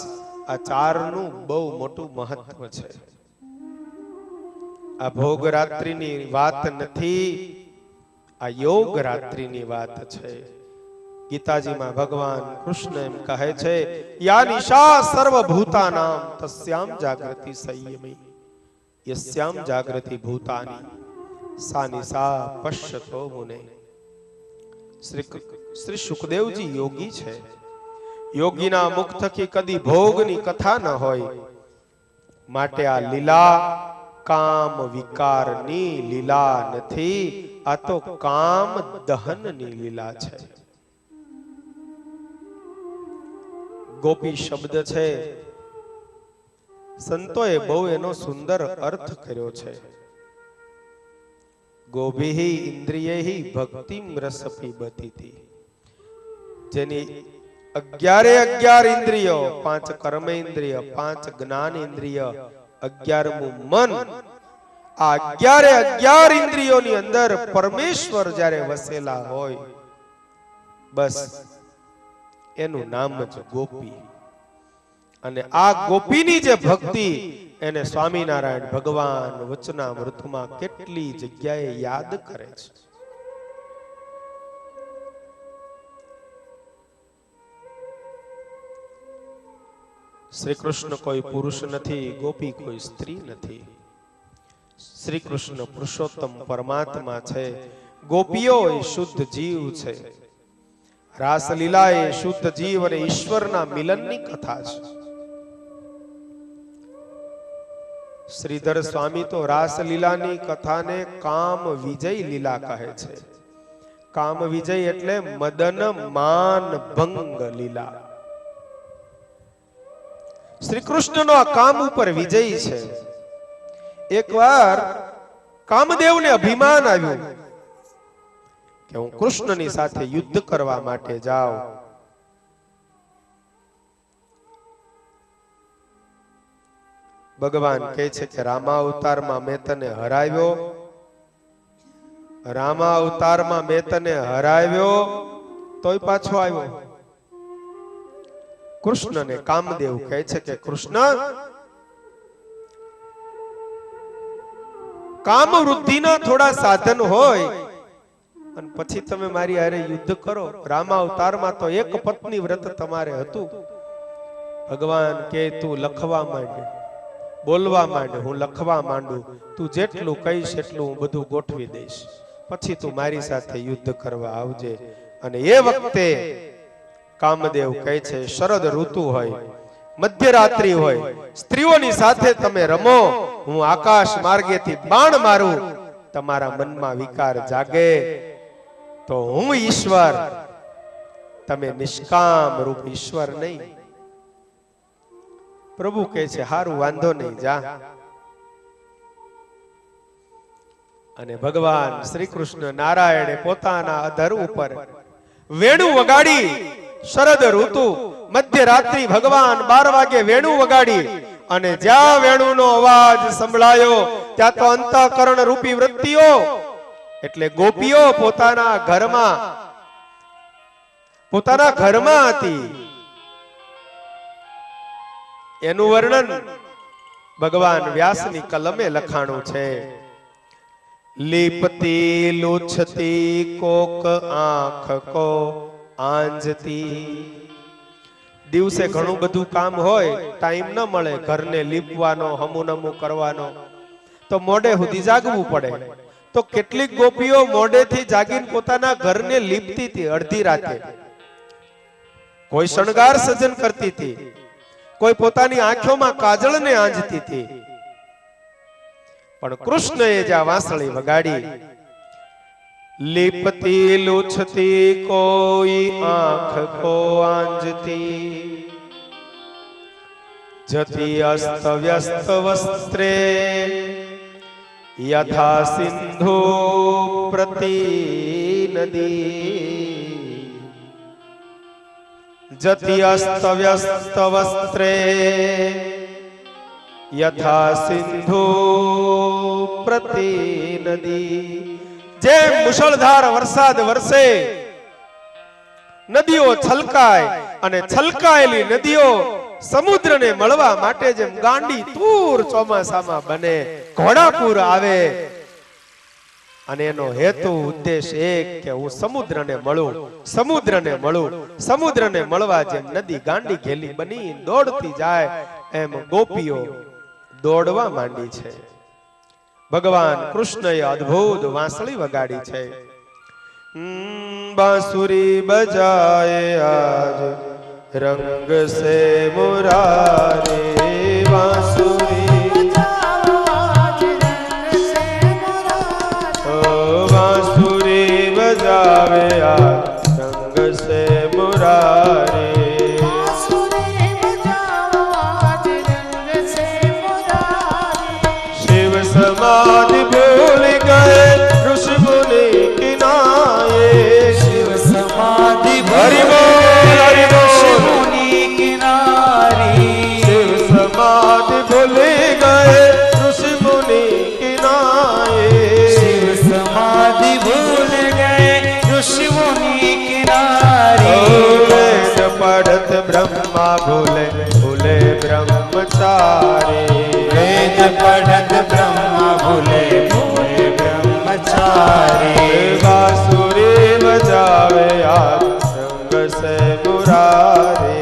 આ ચારનું બહુ મોટું મહત્વ છે. આ ભોગ રાત્રિની વાત નથી, આ યોગ રાત્રિની વાત છે. ગીતાજીમાં ભગવાન કૃષ્ણ એમ કહે છે, યા નિશા સર્વભૂતાનામ તસ્યામ જાગૃતિ સંયમી યસ્યામ જાગૃતિ ભૂતાની સા નિશા પશ્યતો મુને. શ્રી સુખદેવજી યોગી છે. યોગીના મુખ થકી કદી ભોગની કથા ન હોય, માટે આ લીલા કામ વિકારની લીલા નથી, આ તો કામ દહનની લીલા છે. ગોપી શબ્દ છે, સંતોએ બહુ એનો સુંદર અર્થ કર્યો છે. ગોભિ ઇન્દ્રિયૈ ભક્તિમ રસ પીબતી. જેની 11 ઇન્દ્રિયો, 5 કર્મેન્દ્રિય, 5 જ્ઞાન ઇન્દ્રિય, 11મું મન, આ 11 ઇન્દ્રિયોની અંદર પરમેશ્વર જ્યારે વસેલા હોય, બસ એનું નામ જ ગોપી. અને આ ગોપીની જે ભક્તિ એને સ્વામિનારાયણ ભગવાન વચનામૃતમાં કેટલી જગ્યાએ યાદ કરે છે. શ્રી કૃષ્ણ કોઈ પુરુષ નથી, ગોપી કોઈ સ્ત્રી નથી. શ્રી કૃષ્ણ પુરુષોત્તમ પરમાત્મા છે. ગોપીઓ એ શુદ્ધ જીવ છે. રાસલીલા એ શુદ્ધ જીવ અને ઈશ્વરના મિલનની કથા છે. શ્રીધર સ્વામી તો રાસલીલાની કથાને કામ વિજય લીલા કહે છે. કામ વિજય એટલે મદન માન ભંગ લીલા. શ્રી કૃષ્ણનો આ કામ ઉપર વિજય છે. એકવાર કામદેવને અભિમાન આવ્યું કે હું કૃષ્ણની સાથે યુદ્ધ કરવા માટે જાઉં. ભગવાન કહે છે કે રામા અવતારમાં મેં તને હરાવ્યો, રામા અવતારમાં મેં તને હરાવ્યો તોય પાછો આવ્યો. કૃષ્ણને કામદેવ કહે છે કે કૃષ્ણ, કામ વૃદ્ધિના થોડા સાધન હોય અને પછી તમે મારી હારે યુદ્ધ કરો. રામા અવતારમાં તો એક પત્ની વ્રત તમારે હતું. ભગવાન કે તું લખવા માંડ, બોલવા માંડ, હું લખવા માંડું, તું જેટલું કહીશ એટલું હું બધું ગોઠવી દઈશ, પછી તું મારી સાથે યુદ્ધ કરવા આવજે. અને એ વખતે કામદેવ કહે છે, શરદ ઋતુ હોય, મધ્યરાત્રિ હોય, સ્ત્રીઓની સાથે તમે રમો, હું આકાશ માર્ગેથી બાણ મારું, તમારા મનમાં વિકાર જાગે તો હું ઈશ્વર, તમે નિષ્કામ રૂપ ઈશ્વર નહીં. પ્રભુ કહે છે હારું, વાંધો નહીં, જા. અને ભગવાન શ્રી કૃષ્ણ નારાયણે પોતાના અધર ઉપર વેણુ વગાડી, શરદ ઋતુ મધ્યરાત્રિ ભગવાન 12 વાગે વેણુ વગાડી, અને જ્યાં વેણુનો અવાજ સંભળાયો ત્યાં તો અંતઃકરણ રૂપી વૃત્તિઓ એટલે ગોપીઓ પોતાના ઘરમાં હતી. એનું વર્ણન ભગવાન વ્યાસની કલમે લખાણું છે, લીપતી લૂછતી કોક આંખ કો આંજતી। દિવસે ઘણું બધું કામ હોય, ટાઈમ ન મળે ઘરને લીપવાનો, હમુનમુ કરવાનો, તો મોડે સુધી જાગવું પડે। તો કેટલીક ગોપીઓ મોડેથી જાગીને પોતાના ઘરને લીપતી હતી અડધી રાતે। કોઈ શણગાર સજન કરતી હતી, કોઈ પોતાની આંખોમાં કાજળને આંજતી હતી। પણ કૃષ્ણએ જ્યાં વાંસળી વગાડી, લીપતી લૂછતી કોઈ આંખ કો આંજતી, જતી અસ્ત વ્યસ્ત વસ્ત્રે यथा सिंधु प्रति नदी, जति अस्त व्यस्त वस्त्रे यथा सिंधु प्रति नदी। जे मुसळधार वरसाद वरसे नदीओ छलकाय अने छलकायेली नदीओ समुद्र ने मळवा माटे जेम गांडी तूर ચોમાસામાં बने, घोड़ापूर आवे અને એનો હેતુ ઉદ્દેશ એક કે હું સમુદ્રને મળું, સમુદ્રને મળું, સમુદ્રને મળવા જેમ નદી ગાંડી ઘેલી બની દોડતી જાય એમ ગોપીઓ દોડવા માંડી છે। ભગવાન કૃષ્ણએ અદ્ભુત વાંસળી વગાડી છે। बांसुरी बजाए आज रंग से मुरारे, बांसुरी बांसुरी बजावे आज रंग से मुरारे, शिव समाधि भूल गए ऋषि मुनि किनाए, शिव समाधि हरि बोल हरि बोल मुनि किनारी, शिव समाधि भूल गए ऋषि मुनि किनाए, शिव समाधि भूल गए ऋषि मुनि किनारी, वेद पढ़त ब्रह्मा भूले भूले ब्रह्मचारी, वेद पढ़त ब्रह्मा भूले भूले ब्रह्मचारी, बांसुरी बजावे आज रंग से मुरारी,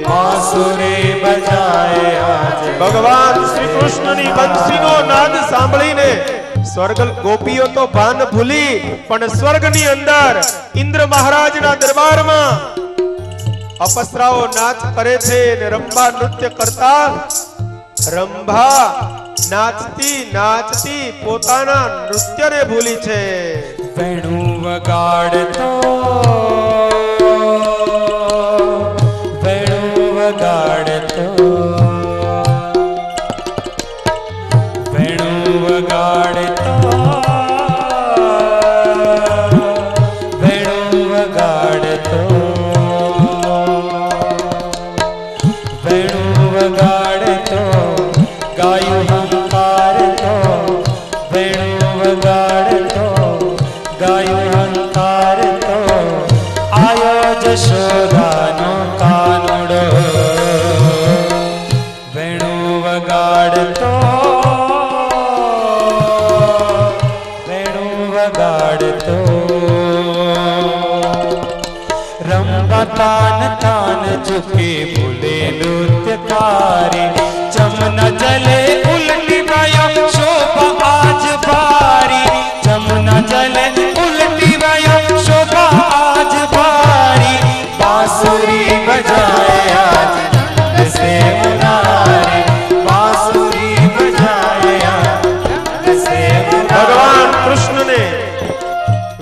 बांसुरी बजाए आज भगवान श्री कृष्ण ની બંસીનો નાદ સાંભળીને સ્વર્ગ ગોપીઓ તો ભાન ભૂલી, પણ સ્વર્ગની અંદર ઇન્દ્ર મહારાજના દરબારમાં અપસરાઓ નાચ કરે છે ને રંભા નૃત્ય કરતા, રંભા નાચતી નાચતી પોતાના નૃત્યને ભૂલી છે। વેણુ વગાડતો વેણુ વગાડતો વેણુ વગાડતો વેણુ વગાડતો વેણુ વગાડતો ગાયું હંકારતો વેણુ વગાડતો ગાયું હંકારતો આયો જશોદાનો કાનુડો વેણુ વગાડતો વેણુ વગાડતો રંભા તાન તાન ઝુકે ભૂલે નૃત્યકારી જમના જલે ઉલટી ગયો શોભા આજ ભારી જમના જલે ઉલટી ગયો શોભા આજ ભારી बांसुरी बजाए आज रंग से मुरारी बांसुरी बजाए आज रंग से ભગવાન કૃષ્ણને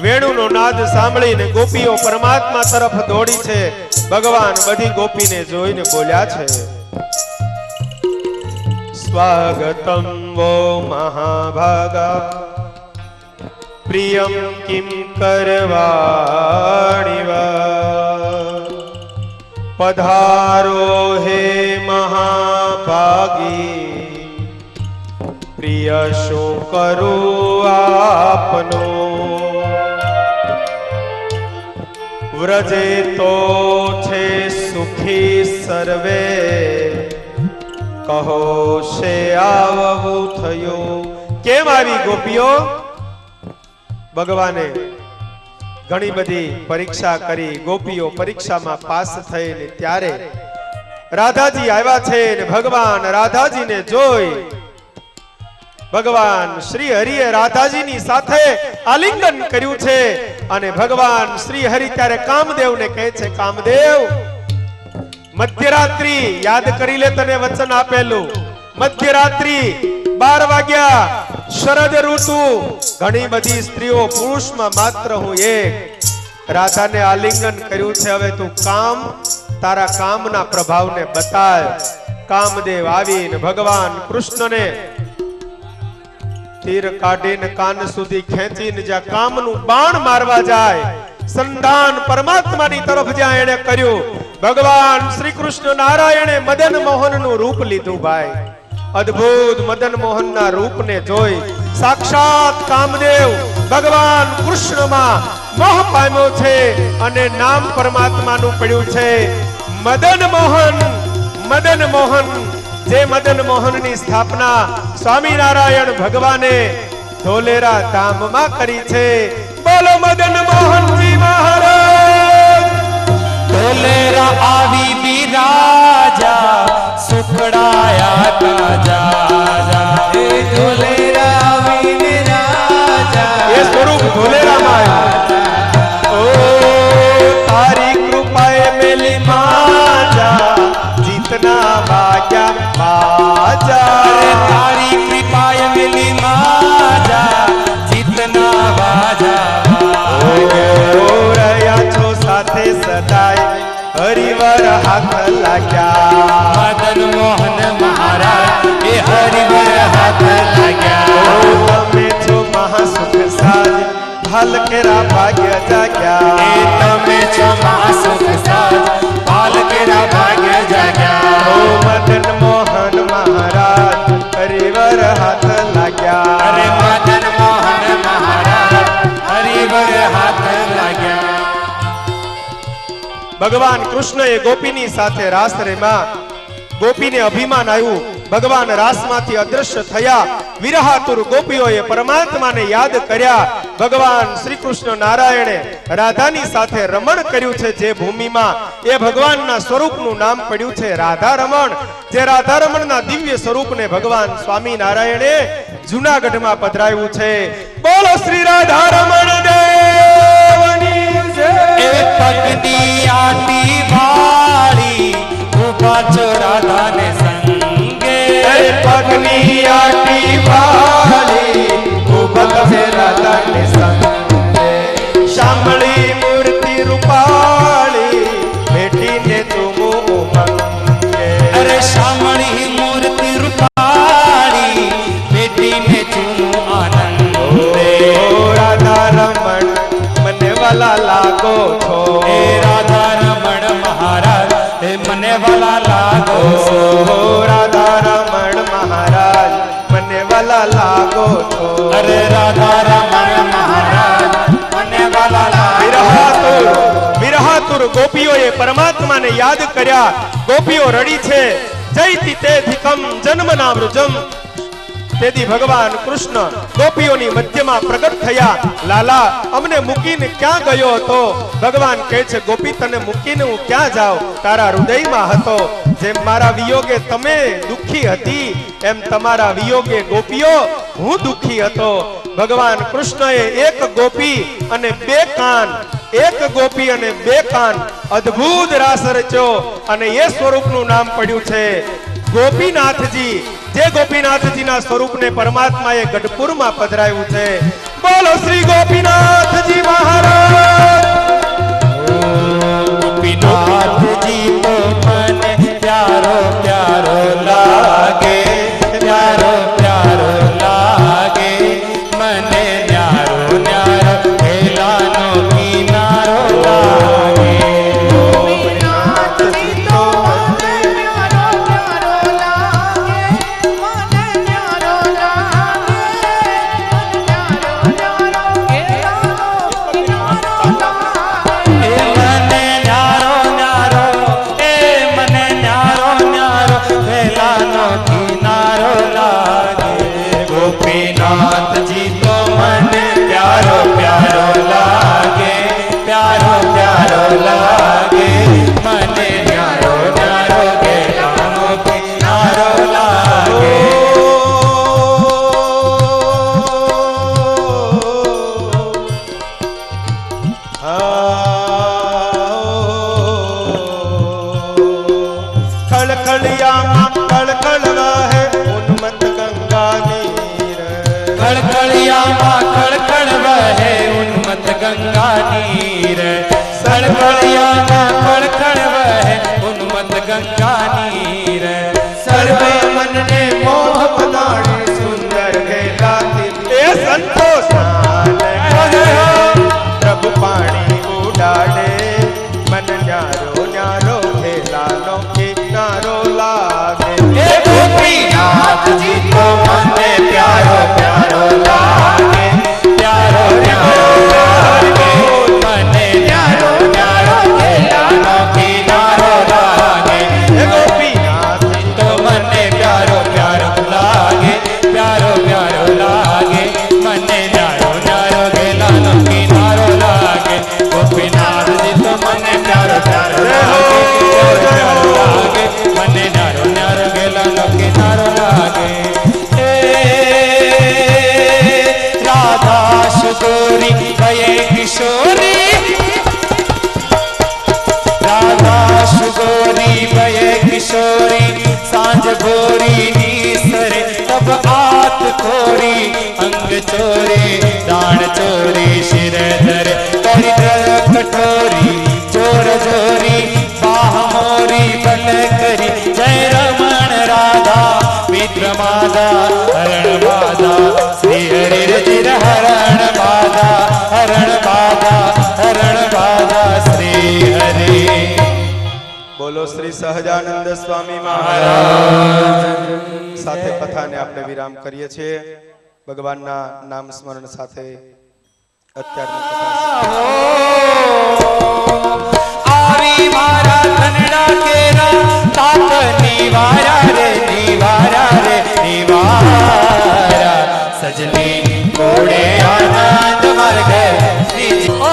વેણુનો નાદ સાંભળીને ગોપીઓ પરમાત્મા તરફ દોડી છે। ભગવાન બધી ગોપીને જોઈને બોલ્યા છે, સ્વાગતમ વો મહાભાગા પ્રિયમ કિમ કરવાણી વા, પધારો હે મહાભાગી પ્રિય શું કરું આપનો, વ્રજે તો છે સુખી સર્વે કહો છે આવવું થયું. કેમ આવી ગોપીઓ? ભગવાને ઘણી બધી પરીક્ષા કરી, ગોપીઓ પરીક્ષામાં પાસ થઈને ત્યારે રાધાજી આવ્યા છે ને ભગવાન રાધાજીને જોઈ ભગવાન શ્રી હરિએ રાધાજીની સાથે આલિંગન કર્યું છે અને ભગવાન શ્રી હરિ ત્યારે કામદેવને કહે છે, કામદેવ મધ્યરાત્રિ યાદ કરી લે, તને વચન આપેલું. મધ્યરાત્રિ 12 વાગ્યા, શરદ ઋતુ, ઘણી બધી સ્ત્રીઓ, પુરુષમાં માત્ર હું એક. રાધાને આલિંગન કર્યું છે, હવે તું તારા કામના પ્રભાવને બતાવ. કામદેવ આવીને ભગવાન કૃષ્ણને તીર કાઢીને કાન સુધી ખેંચીને જ્યાં કામનું બાણ મારવા જાય, સંધાન પરમાત્માની તરફ જ્યાં એને કર્યું, ભગવાન શ્રી કૃષ્ણ નારાયણે મદન મોહનનું રૂપ લીધું. ભાઈ અદ્ભુત મદન મોહનના રૂપને જોઈ સાક્ષાત કામદેવ ભગવાન કૃષ્ણમાં મોહ પામ્યો છે અને નામ પરમાત્માનું પડ્યું છે મદન મોહન. મદન મોહન, જે મદન મોહનની સ્થાપના સ્વામિનારાયણ ભગવાને ધોલેરા ધામમાં કરી છે. બોલો મદન મોહનજી મહારાજ. ધોલેરા આવી બિરાજા, સુખડાયા તાજા. એ ધોલેરા આવી બિરાજા, એ સ્વરૂપ ધોલેરામાં આવ્યું. ઓ તારી કૃપાએ મેલી માજા, જીતના વાગ્યા બાજા. તારી કૃપાએ મિલી માજા, જીતના વાજા. રહ્યા છો સાથે સદાય, હરિવર હાથ લાગ્યા. મદન મોહન મહારાજ એ હરિવર હાથ લાગ્યા. તમે છો મહાસુખ સાજ, ભાલકેરા ભાગ્ય જાગ્યા. એ તમે છો મહાસુખ સાજ, ભાલકેરા ભાગ્ય જાગ્યા. મદન મોહન મહારાજ હરિવર હાથ લાગ્યા. અરે મદન મોહન મહારાજ હરિવર હાથ લાગ્યા. ભગવાન કૃષ્ણએ ગોપીની સાથે રાસ રેમાં. ગોપીને અભિમાન આવ્યું, ભગવાન રાસમાંથી અદ્રશ્ય થયા. વિરહાતુર ગોપીઓએ પરમાત્માને યાદ કર્યા. ભગવાન શ્રી કૃષ્ણ નારાયણે રાધાની સાથે રમણ કર્યું છે. જે ભૂમિમાં એ ભગવાનના સ્વરૂપનું નામ પડ્યું છે રાધા રમણ. જે રાધા રમણના દિવ્ય સ્વરૂપને ભગવાન સ્વામિનારાયણે જૂનાગઢમાં પધરાવ્યું છે. બોલો શ્રી રાધા રમણ દેવની જય. એ પગની આટી વાળી ઉભા છો રાધાને સંગે. પગની આટી વાળી ઉભા છે રાધાને સંગે. શામળી મૂર્તિ રૂપાળી બેઠીને તુમો ઉમંગે. અરે શામળી મૂર્તિ રૂપાળી બેટીને ચૂમો આનંદ. રાધા રમણ મને વાલા લાગો છો. એ રાધા રમણ મહારાજ એ મને વાલા લાગો. રાધા રમણ મહારાજ મને વાલા લાગો છો. અરે રાધા રમણ મહારાજ મને વાલા લાગો. વિરહાતુર ગોપીઓએ પરમાત્માને યાદ કર્યા. ગોપીઓ રડી છે, જયતિ તેધિકમ જન્મના વૃજમ. તેથી ભગવાન કૃષ્ણ ગોપીઓની મધ્યમાં પ્રગટ થયા. લાલા, અમને મૂકીને ક્યાં ગયો હતો? ભગવાન કહે છે, ગોપી તને મૂકીને હું ક્યાં જાઉં? તારા હૃદયમાં હતો. જેમ મારા વિયોગે તમે દુખી હતી, એમ તમારા વિયોગે ગોપીઓ હું દુખી હતો. ભગવાન કૃષ્ણએ એક ગોપી અને બે કાન, એક ગોપી અને બે કાન અદ્ભુત રાસ રચ્યો અને એ સ્વરૂપનું નામ પડ્યું છે ગોપીનાથજી. જે ગોપીનાથજીના સ્વરૂપને પરમાત્માએ ગઢપુરમાં પધરાવ્યું છે. બોલો શ્રી ગોપીનાથજી મહારાજ. ગોપીનાથજી તો મને પ્યારો પ્યારો લાગે, પ્યારો પ્યારો લાગે. મને ન્યારો ન્યારો હેલાનો કિનારો લાગે. ગોપીનાથજી તો મને ન્યારો ન્યારો લાગે, મને ન્યારો લાગે, મને ન્યારો ન્યારો खड़खड़ियाમાં खड़खड़ वहे उन्मत्त गंगा नीर खड़खड़ियाમાં खड़खड़ वहे उन्मत्त गंगा नीर खड़खड़ियाમાં खड़खड़ वहे उन्मत्त गंगा नीर सर्वे मन ने मोह बनाने सुंदर खेलाती ए संतोष प्रभु पानी उड़ाड़े मन न्यारो न्यारो खेलानो किनारो लागे ए गोपीनाथ जी तो मने प्यारो प्यारो लागे प्यारो प्यारो लागे मने न्यारो न्यारो खेलानो किनारो लागे ए गोपीनाथ जी तो मने प्यारो प्यारो लागे प्यारो प्यारो लागे मने न्यारो न्यारो खेलानो किनारो लागे गोपीनाथ जी तो मने प्यारो प्यारो लागे प्यारो लागे मने न्यारो न्यारो खेलानो किनारो लागे राधा सुगोरी गए किशोरी राधा सुगोरी गए किशोरी सांझ भोरी नीसरे तब आत खोरी अंग चोरी दान चोरी शिर धर करी कठोरी चोर जोरी बाह मोरी बल करी जय रमण राधा मित्र मादा हरण बाधा श्री हरि रचिर हरण बाधा श्री हरि बोलो श्री सहजानंद स्वामी महाराज સાથે કથાને આપણે વિરામ કરીએ છીએ ભગવાનના નામ સ્મરણ સાથે અત્યારની કથા આવી મારા ધનડા કેરા તાપ નિવારા રે નિવારા રે નિવારા સજની કોડે આનંદ માર્ગ ઓ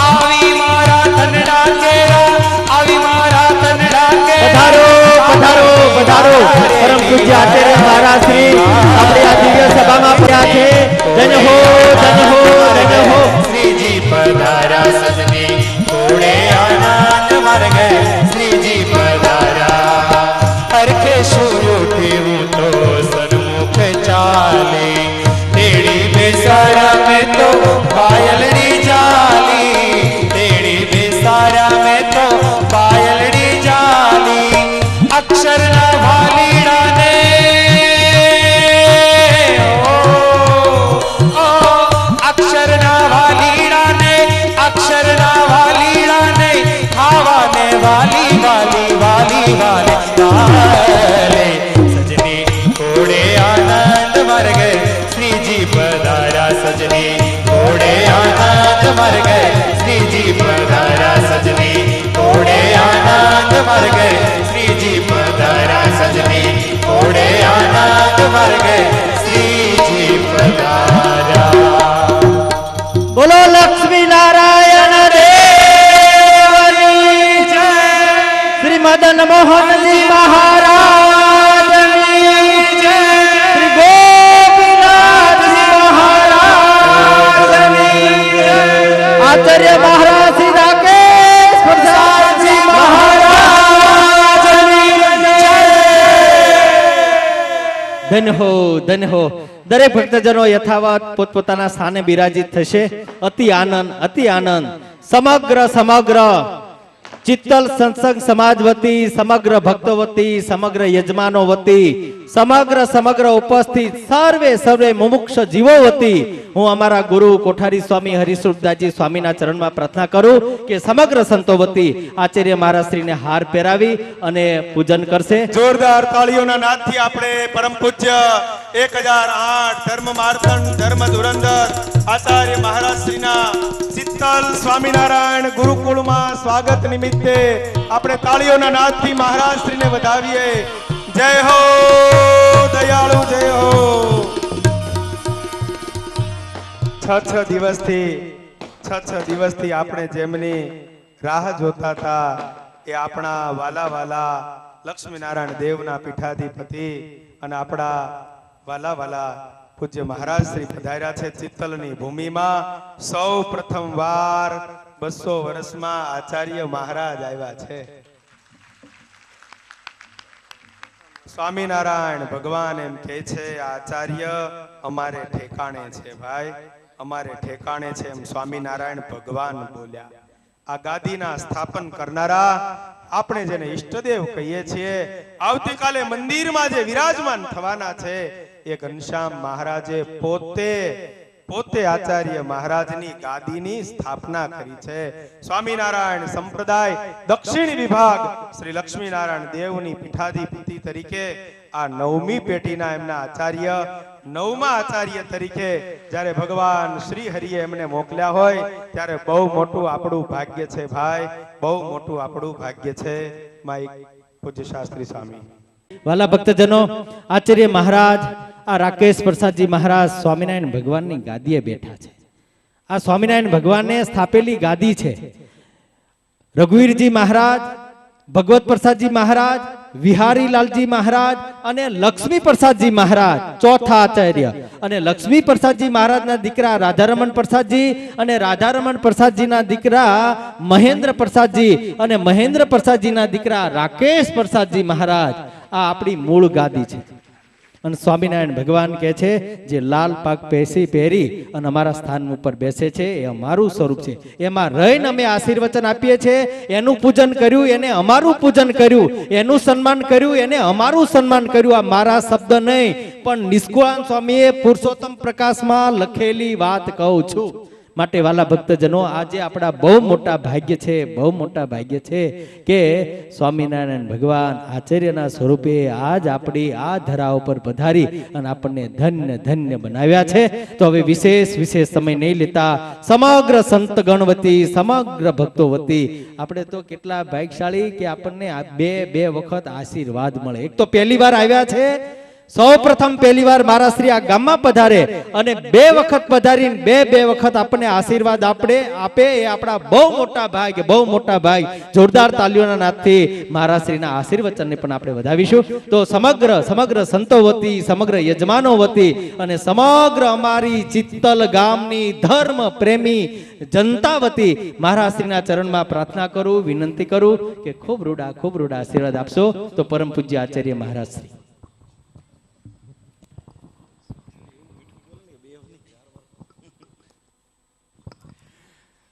આવી મારા ધનડા કેરા આવી મારા ધનડા કેરા પધારો પધારો પરમ પૂજ્ય આચાર્ય મહારાજ શ્રી આપણે આ દિવ્ય સભામાં પડ્યા છે ધન્ય હો ધન્ય હો ધન્ય હો શ્રીજી પધારા સજની કોડે આનંદ માર્ગ શ્રીજી પધારા હરખે સૂર્ય ઉઠ્યું તો સન્મુખ ચાલે તેડી બેસારા में तो पायलड़ी जाली तेड़ी बेसारा में तो पायलड़ी जाली अक्षर ना भालीड़ा ने अक्षर ना भालीड़ा ने अक्षर ना भालीड़ा ने खावा ने वाली वाली वाली वाले वाले सजनी कोड़े आनंद मर गए श्री जी पधारा सजनी कोड़े आनंद मर गए श्री जी पधारा सजनी कोड़े आनंद मर गए श्री जी पधारा सजनी कोड़े आनंद मर गए श्री जी पधारा બોલો લક્ષ્મી નારાયણ દેવની જય શ્રી મદન મોહનજી મહારાજની જય શ્રી ગોપીનાથજી મહારાજની જય આચાર્ય મહારાજ શ્રી રાકેશ પ્રસાદજી મહારાજની જય ધન્ય હો ધન્ય હો દરેક ભક્તજનો યથાવત પોતપોતાના સ્થાને બિરાજિત થશે અતિ આનંદ સમગ્ર ચિત્તલ સત્સંગ સમાજ વતી સમગ્ર ભક્તો વતી સમગ્ર યજમાનો વતી સમગ્ર ઉપસ્થિત સર્વે મુમુક્ષ જીવો વતી હું અમારા ગુરુ કોઠારી સ્વામી હરિસ્વરૂપદાસજી સ્વામીના ચરણમાં પ્રાર્થના કરું કે સમગ્ર સંતો વતી આચાર્ય મહારાજ શ્રીને હાર પહેરાવી અને પૂજન કરશે જોરદાર તાળીઓના નાદથી આપણે પરમ પૂજ્ય 1008 ધર્મ માર્તંડ ધર્મ ધુરંધર આચાર્ય મહારાજ શ્રીના ચિત્તલ સ્વામિનારાયણ ગુરુકુળમાં સ્વાગત નિમિત્તે આપણે તાળીઓના નાદથી મહારાજ શ્રીને વધાવીએ જય હો દયાળુ જય હો છ દિવસથી આપણે જેમની રાહ જોતા હતા એ આપણા વાલા વાલા લક્ષ્મીનારાયણ દેવના પીઠાધિપતિ અને આપણા વાલા વાલા પૂજ્ય મહારાજ શ્રી પધાર્યા છે ચિત્તલની ભૂમિમાં. સૌ પ્રથમ વાર 200 વર્ષમાં આચાર્ય મહારાજ આવ્યા છે. સ્વામિનારાયણ ભગવાન એમ કહે છે, આચાર્ય અમારે ઠેકાણે છે ભાઈ, અમારે ઠેકાણે છે, એમ સ્વામિનારાયણ ભગવાન બોલ્યા. આ ગાદીના સ્થાપન કરનારા, આપણે જેને ઈષ્ટદેવ કહીએ છીએ, આવતીકાલે મંદિરમાં જે વિરાજમાન થવાના છે એ ઘનશ્યામ મહારાજે પોતે આચાર્ય મહારાજની ગાદીની સ્થાપના કરી છે. સ્વામિનારાયણ સંપ્રદાય દક્ષિણ વિભાગ શ્રી લક્ષ્મીનારાયણ દેવની પીઠાધિપતિ તરીકે આ 9મી પેઢીના એમના આચાર્ય, 9મા આચાર્ય તરીકે જ્યારે ભગવાન શ્રી હરિએ એમને મોકલ્યા હોય ત્યારે બહુ મોટું આપણું ભાગ્ય છે ભાઈ, બહુ મોટું આપણું ભાગ્ય છે. માઈક પૂજ્ય શાસ્ત્રી સ્વામી. વાલા ભક્તજનો, આચાર્ય મહારાજ આ રાકેશ પ્રસાદજી મહારાજ સ્વામિનારાયણ ભગવાનની ગાદીએ બેઠા છે. આ સ્વામિનારાયણ ભગવાનને સ્થાપેલી ગાદી છે. રઘુવીરજી મહારાજ, ભગવત પ્રસાદજી મહારાજ, વિહારી લાલજી મહારાજ અને લક્ષ્મી પ્રસાદજી મહારાજ ચોથા આચાર્ય. અને લક્ષ્મી પ્રસાદજી મહારાજના દીકરા રાધારમણ પ્રસાદજી અને રાધારમણ પ્રસાદજીના દીકરા મહેન્દ્ર પ્રસાદજી અને મહેન્દ્ર પ્રસાદજીના દીકરા રાકેશ પ્રસાદજી મહારાજ આ આપણી મૂળ ગાદી છે. અને સ્વામિનારાયણ ભગવાન કહે છે, જે લાલ પાગ પહેરી અને અમારા સ્થાન ઉપર બેસે છે એ અમારું સ્વરૂપ છે. એમાં રહીને અમે આશીર્વચન આપીએ છીએ. એનું પૂજન કર્યું, એને અમારું પૂજન કર્યું, એનું સન્માન કર્યું, એને અમારું સન્માન કર્યું. આ મારા શબ્દ નહીં, પણ નિષ્કુળાન સ્વામીએ પુરુષોત્તમ પ્રકાશમાં લખેલી વાત કહું છું. માટે વાલા ભક્તજનો, આજે આપણા બહુ મોટા ભાગ્ય છે, બહુ મોટા ભાગ્ય છે કે સ્વામિનારાયણ ભગવાન આચાર્યના સ્વરૂપે આજ આપણી આ ધરા ઉપર પધારી અને આપણને ધન્ય ધન્ય બનાવ્યા છે. તો હવે વિશેષ સમય નહીં લેતા સમગ્ર સંતગણ વતી, સમગ્ર ભક્તો વતી આપણે તો કેટલા ભાગ્યશાળી કે આપણને બે વખત આશીર્વાદ મળે. એક તો પહેલી વાર આવ્યા છે, સૌ પ્રથમ પહેલી વાર મારા શ્રી આ ગામમાં પધારે અને 2 વખત પધારીને બે વખત આપણને આશીર્વાદ આપે એ આપણા બહુ મોટા ભાગ્ય, બહુ મોટા ભાગ્ય. જોરદાર તાલીઓના નાદથી મારા શ્રીના આશીર્વચનને પણ આપણે વધાવીશું. તો સમગ્ર સંતો વતી, સમગ્ર યજમાનો વતી અને સમગ્ર અમારી ચિત્તલ ગામની ધર્મ પ્રેમી જનતા વતી મારા શ્રીના ચરણમાં પ્રાર્થના કરું, વિનંતી કરું કે ખૂબ રૂડા આશીર્વાદ આપશો. તો પરમ પૂજ્ય આચાર્ય મહારાજ શ્રી.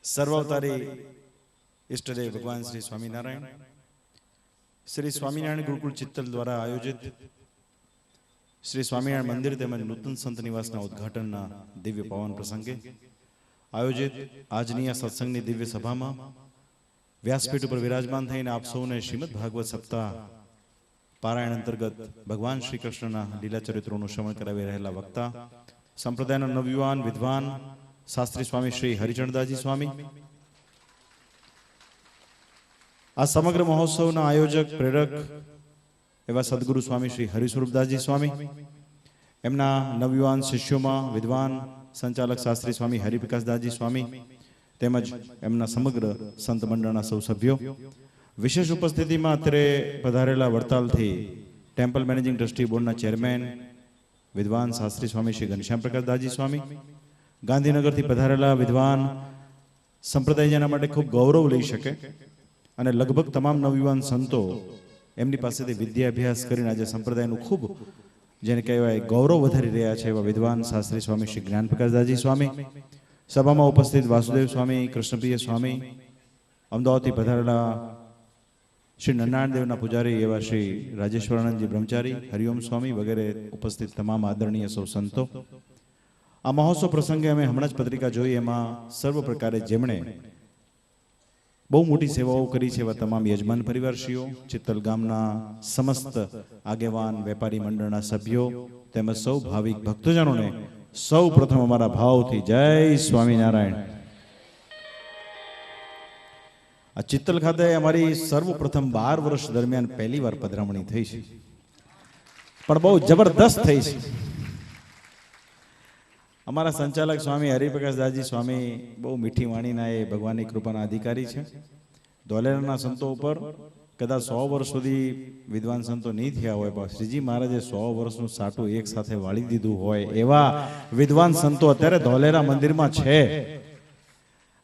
સર્વાવતારી ઈષ્ટદેવ ભગવાન શ્રી સ્વામિનારાયણ, શ્રી સ્વામિનારાયણ ગુરુકુળ ચિત્તલ દ્વારા આયોજિત શ્રી સ્વામિનારાયણ મંદિર તેમજ નૂતન સંત નિવાસના ઉદ્ઘાટનના દિવ્ય પાવન પ્રસંગે આયોજિત આજની આ સત્સંગની દિવ્ય સભામાં વ્યાસપીઠ ઉપર વિરાજમાન થઈને આપ સૌને શ્રીમદ ભાગવત સપ્તાહ પારાયણ અંતર્ગત ભગવાન શ્રી કૃષ્ણના લીલા ચરિત્રોનું શ્રવણ કરાવી રહેલા વક્તા, સંપ્રદાયના નવયુવાન વિદ્વાન શાસ્ત્રી સ્વામી શ્રી હરિચરણદાસજી સ્વામી, આ સમગ્ર મહોત્સવના આયોજક પ્રેરક એવા સદગુરુ સ્વામી શ્રી હરિસ્વરૂપદાસજી સ્વામી, એમના નવયુવાન શિષ્યોમાં વિદ્વાન સંચાલક શાસ્ત્રી સ્વામી હરિપ્રકાશદાસજી સ્વામી તેમજ એમના સમગ્ર સંત મંડળના સૌ સભ્યો, વિશેષ ઉપસ્થિતિમાં અત્યારે પધારેલા વડતાલથી ટેમ્પલ મેનેજિંગ ટ્રસ્ટી બોર્ડના ચેરમેન વિદ્વાન શાસ્ત્રી સ્વામી શ્રી ઘનશ્યામ પ્રકાશદાસજી સ્વામી, ગાંધીનગરથી પધારેલા વિદ્વાન સંપ્રદાય જેના માટે ખૂબ ગૌરવ લઈ શકે અને લગભગ તમામ નવયુવાન સંતો એમની પાસેથી વિદ્યાભ્યાસ કરીને આજે સંપ્રદાયનું ખૂબ જેને કહેવાય ગૌરવ વધારી રહ્યા છે એવા વિદ્વાન શાસ્ત્રી સ્વામી શ્રી જ્ઞાન પ્રકાશદાસજી સ્વામી, સભામાં ઉપસ્થિત વાસુદેવ સ્વામી, કૃષ્ણપ્રિય સ્વામી, અમદાવાદથી પધારેલા શ્રી નરનારાયણ દેવના પૂજારી એવા શ્રી રાજેશ્વરાનંદજી બ્રહ્મચારી, હરિઓમ સ્વામી વગેરે ઉપસ્થિત તમામ આદરણીય સૌ સંતો. આ મહોત્સવ પ્રસંગે અમે હમણાં જ પત્રિકા જોઈ, એમાં સર્વ પ્રકારે જેમણે બહુ મોટી સેવાઓ કરી છે એવા તમામ યજમાન પરિવારશ્રીઓ, ચિત્તલ ગામના સમસ્ત આગેવાન વેપારી મંડળના સભ્યો તેમજ સૌ ભાવિક ભક્તજનોને સૌ પ્રથમ અમારા ભાવથી જય સ્વામિનારાયણ. આ ચિત્તલ ખાતે અમારી સર્વપ્રથમ 12 વર્ષ દરમિયાન પહેલી વાર પધરામણી થઈ છે, પણ બહુ જબરદસ્ત થઈ છે. અમારા સંચાલક સ્વામી હરિપ્રકાશદાસજી સ્વામી બહુ મીઠી વાણીના એ ભગવાનની કૃપાના અધિકારી છે. ધોલેરાના સંતો ઉપર કદાચ 100 વર્ષ સુધી વિદ્વાન સંતો નહીં થયા હોય, પણ શ્રીજી મહારાજે 100 વર્ષનું સાટું એક સાથે વાળી દીધું હોય એવા વિદ્વાન સંતો અત્યારે ધોલેરા મંદિરમાં છે.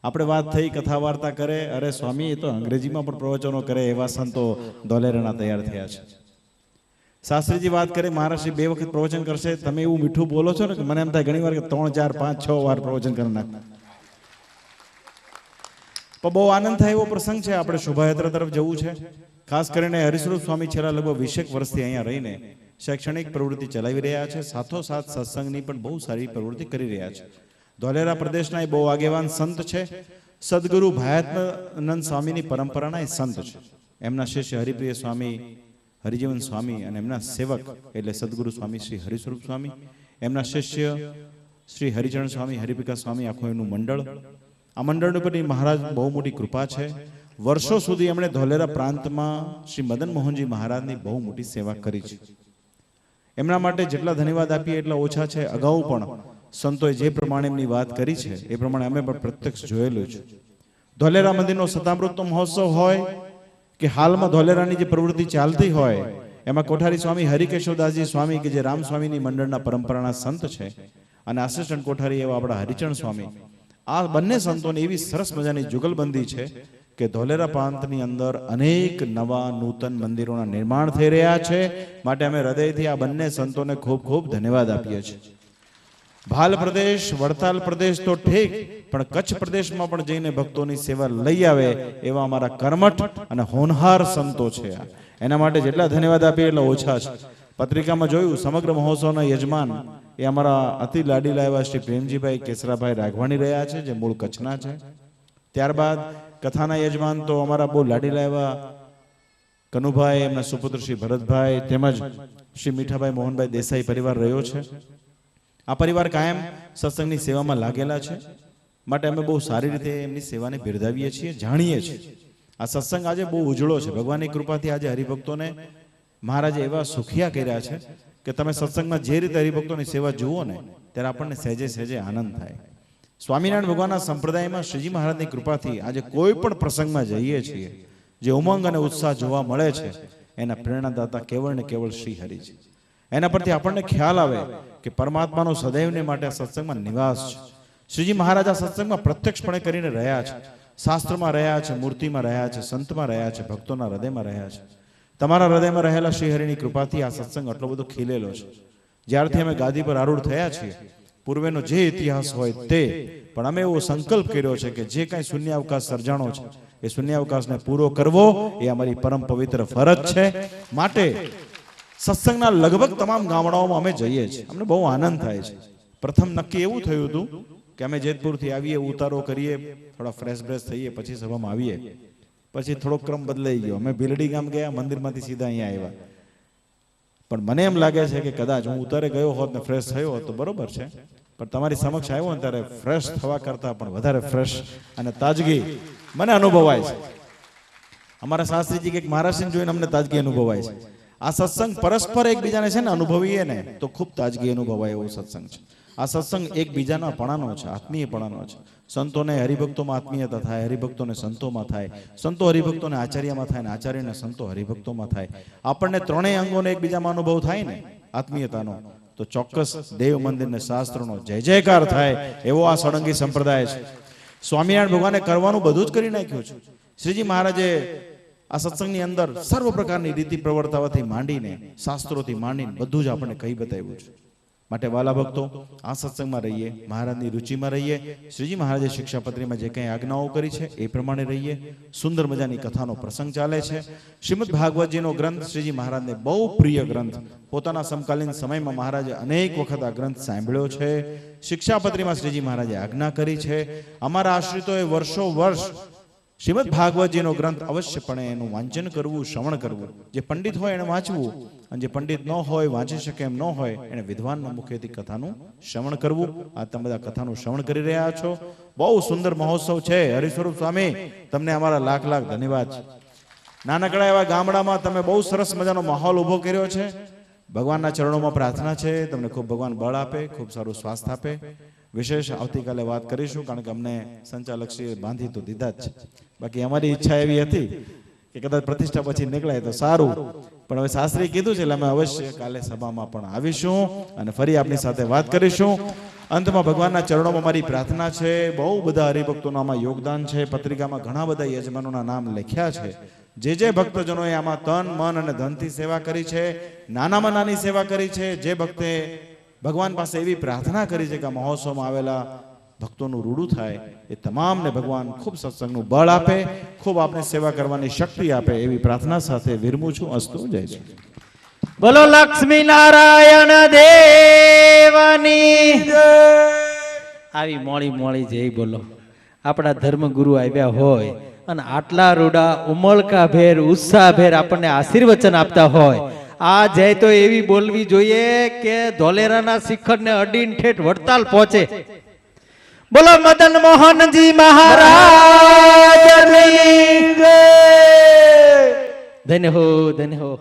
આપણે વાત થઈ કથા વાર્તા કરે, અરે સ્વામી એ તો અંગ્રેજીમાં પણ પ્રવચનો કરે એવા સંતો ધોલેરાના તૈયાર થયા છે. શાસ્ત્રીજી વાત કરે મહારાજશ્રી 2 વખત પ્રવચન કરશે, તમે એવું મીઠું બોલો છો ને કે મને એમ થાય ઘણી વાર કે 3, 4, 5, 6 વાર પ્રવચન કરી નાખો. પણ બહુ આનંદ થાય એવો પ્રસંગ છે. આપણે શોભાયાત્રા તરફ જવું છે. ખાસ કરીને હરિસ્વરૂપ સ્વામી છેલ્લા લગભગ 20 વર્ષથી અહીંયા રહીને શૈક્ષણિક પ્રવૃત્તિ ચલાવી રહ્યા છે, સાથોસાથ સત્સંગની પણ બહુ સારી પ્રવૃત્તિ કરી રહ્યા છે. ધોલેરા પ્રદેશના એ બહુ આગેવાન સંત છે. સદગુરુ ભાયાત્માનંદ સ્વામીની પરંપરાના એ સંત છે. એમના શિષ્ય હરિપ્રિય સ્વામી, હરિજીવન સ્વામી અને એમના સેવક એટલે સદગુરુ સ્વામી શ્રી હરિસ્વરૂપ સ્વામી, એમના શિષ્ય શ્રી હરિચરણ સ્વામી, હરિપ્રિકા સ્વામી, આખું એનું મંડળ. આ મંડળ ઉપર મહારાજ બહુ મોટી કૃપા છે. વર્ષો સુધી એમણે ધોલેરા પ્રાંતમાં શ્રી મદન મોહનજી મહારાજની બહુ મોટી સેવા કરી છે. એમના માટે જેટલા ધન્યવાદ આપીએ એટલા ઓછા છે. અગાઉ પણ સંતોએ જે પ્રમાણે એમની વાત કરી છે એ પ્રમાણે અમે પણ પ્રત્યક્ષ જોયેલું છે. ધોલેરા મંદિરનો શતામૃતનો મહોત્સવ હોય કે હાલમાં ધોલેરાની જે પ્રવૃત્તિ ચાલતી હોય, એમાં કોઠારી સ્વામી હરિકેશવદાસજી સ્વામી કે જે રામ સ્વામીની મંડળના પરંપરાના સંત છે, અને આસિસ્ટન્ટ કોઠારી એવા આપણા હરિચરણ સ્વામી, આ બંને સંતોની એવી સરસ મજાની જુગલબંધી છે કે ધોલેરા પ્રાંતની અંદર અનેક નવા નૂતન મંદિરોના નિર્માણ થઈ રહ્યા છે. માટે અમે હૃદયથી આ બંને સંતોને ખૂબ ખૂબ ધન્યવાદ આપીએ છીએ. ભાલ પ્રદેશ, વડતાલ પ્રદેશ તો ઠીક, પણ કચ્છ પ્રદેશમાં પણ જઈને ભક્તોની સેવા લઈ આવે એવા અમારા કર્મઠ અને હોનહાર સંતો છે. એના માટે જેટલા ધન્યવાદ આપીએ એટલા ઓછા છે. પત્રિકામાં જોયું સમગ્ર મહોત્સવના યજમાન એ અમારા અતિ લાડીલા એવા શ્રી પ્રેમજીભાઈ કેસરાભાઈ રાઘવાણી રહ્યા છે, જે મૂળ કચ્છના છે. ત્યારબાદ કથાના યજમાન તો અમારા બહુ લાડીલા એવા કનુભાઈ, એમના સુપુત્ર શ્રી ભરતભાઈ, તેમજ શ્રી મીઠાભાઈ મોહનભાઈ દેસાઈ પરિવાર રહ્યો છે. આ પરિવાર કાયમ સત્સંગની સેવામાં લાગેલા છે. માટે અમે બહુ સારી રીતે એમની સેવાને બિરદાવીએ છીએ, જાણીએ છીએ. આ સત્સંગ આજે બહુ ઉજળો છે. ભગવાનની કૃપાથી આજે હરિભક્તોને મહારાજે એવા સુખિયા કર્યા છે કે તમે સત્સંગમાં જે રીતે હરિભક્તોની સેવા જુઓ ને ત્યારે આપણને સહેજે સહેજે આનંદ થાય. સ્વામિનારાયણ ભગવાનના સંપ્રદાયમાં શ્રીજી મહારાજની કૃપાથી આજે કોઈ પણ પ્રસંગમાં જઈએ છીએ, જે ઉમંગ અને ઉત્સાહ જોવા મળે છે એના પ્રેરણાદાતા કેવળ ને કેવળ શ્રી હરિ છે. એના પરથી આપણને ખ્યાલ આવે કે પરમાત્માનો સદૈવને માટે આ સત્સંગમાં નિવાસ છે. શ્રીજી મહારાજ આ સત્સંગમાં પ્રત્યક્ષપણે કરીને રહ્યા છે. શાસ્ત્રમાં રહ્યા છે, મૂર્તિમાં રહ્યા છે, સંતમાં રહ્યા છે, ભક્તોના હૃદયમાં રહ્યા છે. તમારા હૃદયમાં રહેલા શ્રી હરિની કૃપાથી આ સત્સંગ આટલો બધો ખીલેલો છે. જ્યારથી અમે ગાદી પર આરૂઢ થયા છીએ, પૂર્વેનો જે ઇતિહાસ હોય તે, પણ અમે એવો સંકલ્પ કર્યો છે કે જે કાંઈ શૂન્યાવકાશ સર્જાણો છે એ શૂન્યાવકાશને પૂરો કરવો એ અમારી પરમ પવિત્ર ફરજ છે. માટે સત્સંગના લગભગ તમામ ગામડાઓમાં અમે જઈએ છીએ. અમને બહુ આનંદ થાય છે. પ્રથમ નક્કી એવું થયું હતું કે અમે જેતપુરથી આવીએ, ઉતારો કરીએ, થોડા ફ્રેશ બ્રેશ થઈએ, પછી સભામાં આવીએ. પછી થોડો ક્રમ બદલાઈ ગયો. અમે ભીલડી ગામ ગયા, મંદિરમાંથી સીધા અહીંયા આવ્યા. પણ મને એમ લાગે છે કે કદાચ હું ઉતારે ગયો હોત ને ફ્રેશ થયો હોત તો બરોબર છે, પણ તમારી સમક્ષ આવ્યો ને ત્યારે ફ્રેશ થવા કરતાં પણ વધારે ફ્રેશ અને તાજગી મને અનુભવાય છે. અમારા શાસ્ત્રીજી કે મહારાષ્ટ્રને જોઈને અમને તાજગી અનુભવાય છે. આ સત્સંગ પરસ્પર એકબીજાને છે ને અનુભવીએ ને તો ખૂબ તાજગી અનુભવાય એવો સત્સંગ છે. આ સત્સંગ એકબીજાના પણાનો છે, આત્મીયપણાનો છે. સંતોને હરિભક્તોમાં આત્મીયતા થાય, હરિભક્તોને સંતોમાં થાય, સંતો હરિભક્તોને આચાર્યમાં થાય, ને આચાર્યને સંતો હરિભક્તોમાં થાય. આપણને ત્રણેય અંગોને એકબીજામાં અનુભવ થાય ને આત્મીયતાનો, તો ચોક્કસ દેવ મંદિરને શાસ્ત્રનો જય જયકાર થાય એવો આ સળંગી સંપ્રદાય છે. સ્વામિનારાયણ ભગવાને કરવાનું બધું જ કરી નાખ્યું છે. શ્રીજી મહારાજે આ સત્સંગની અંદર સર્વ પ્રકારની રીતિ પ્રવર્તાવાથી માંડીને, શાસ્ત્રોથી માંડીને બધું જ આપણને કહી બતાવ્યું છે. માટે વાલા ભક્તો, આ સત્સંગમાં રહીએ, મહારાજની રુચિમાં રહીએ, શ્રીજી મહારાજે શિક્ષાપત્રીમાં જે કંઈ આજ્ઞાઓ કરી છે એ પ્રમાણે રહીએ. સુંદર મજાની કથાનો પ્રસંગ ચાલે છે. શ્રીમદ ભાગવતજીનો ગ્રંથ શ્રીજી મહારાજને બહુ પ્રિય ગ્રંથ. પોતાના સમકાલીન સમયમાં મહારાજે અનેક વખત આ ગ્રંથ સાંભળ્યો છે. શિક્ષાપત્રીમાં શ્રીજી મહારાજે આજ્ઞા કરી છે. અમારા આશ્રિતોએ વર્ષો વર્ષ શ્રીમદ ભાગવતજીનો ગ્રંથ અવશ્યપણે એનું વાંચન કરવું, શ્રવણ કરવું. જે પંડિત હોય એને વાંચવું, અને જે પંડિત ન હોય, વાંચી શકે એમ ન હોય, એને વિદ્વાનના મુખેથી કથાનું શ્રવણ કરવું. આ તમે બધા કથાનું શ્રવણ કરી રહ્યા છો. બહુ સુંદર મહોત્સવ છે. હરિસ્વરૂપ સ્વામી, તમને અમારા લાખ લાખ ધન્યવાદ છે. નાનકડા એવા ગામડામાં તમે બહુ સરસ મજાનો માહોલ ઊભો કર્યો છે. ભગવાનના ચરણોમાં પ્રાર્થના છે તમને ખૂબ ભગવાન બળ આપે, ખૂબ સારું સ્વાસ્થ્ય આપે. વિશેષ આવતીકાલે વાત કરીશું, કારણ કે અમને સંચાલકશ્રીએ બાંધી તો દીધા જ છે. બાકી અમારી ઈચ્છા એવી હતી કે કદાચ પ્રતિષ્ઠા પછી નીકળાય તો સારું, પણ હવે શાસ્ત્રી કીધું છે એટલે અમે અવશ્ય કાલે સભામાં પણ આવીશું અને ફરી આપની સાથે વાત કરીશું. અંતમાં ભગવાનના ચરણોમાં મારી પ્રાર્થના છે, બહુ બધા હરિભક્તોનું આમાં યોગદાન છે, પત્રિકામાં ઘણા બધા યજમાનોના નામ લખ્યા છે. જે ભક્તજનોએ આમાં તન મન અને ધનથી સેવા કરી છે, નાનામાં નાની સેવા કરી છે, જે ભક્તે ભગવાન પાસે એવી પ્રાર્થના કરી છે કે આ મહોત્સવમાં આવેલા ભક્તોનું રૂડું થાય, એ તમામને ભગવાન ખૂબ સત્સંગનું બળ આપે, ખૂબ આપને સેવા કરવાની શક્તિ આપે, એવી પ્રાર્થના સાથે વિરમું છું. અસ્તુ. જય છે. બોલો લક્ષ્મી નારાયણ દેવાની આવી મોળી જય બોલો. આપણા ધર્મગુરુ આવ્યા હોય અને આટલા રૂડા ઉમળકા ભેર ઉત્સાહ ભેર આપણને આશીર્વચન આપતા હોય, આ જય તો એવી બોલવી જોઈએ કે ધોલેરાના શિખરને અડીને ઠેઠ વડતાલ પહોંચે. બોલો મદન મોહનજી મહારાજ. ધન્ય હો ધન્ય હો.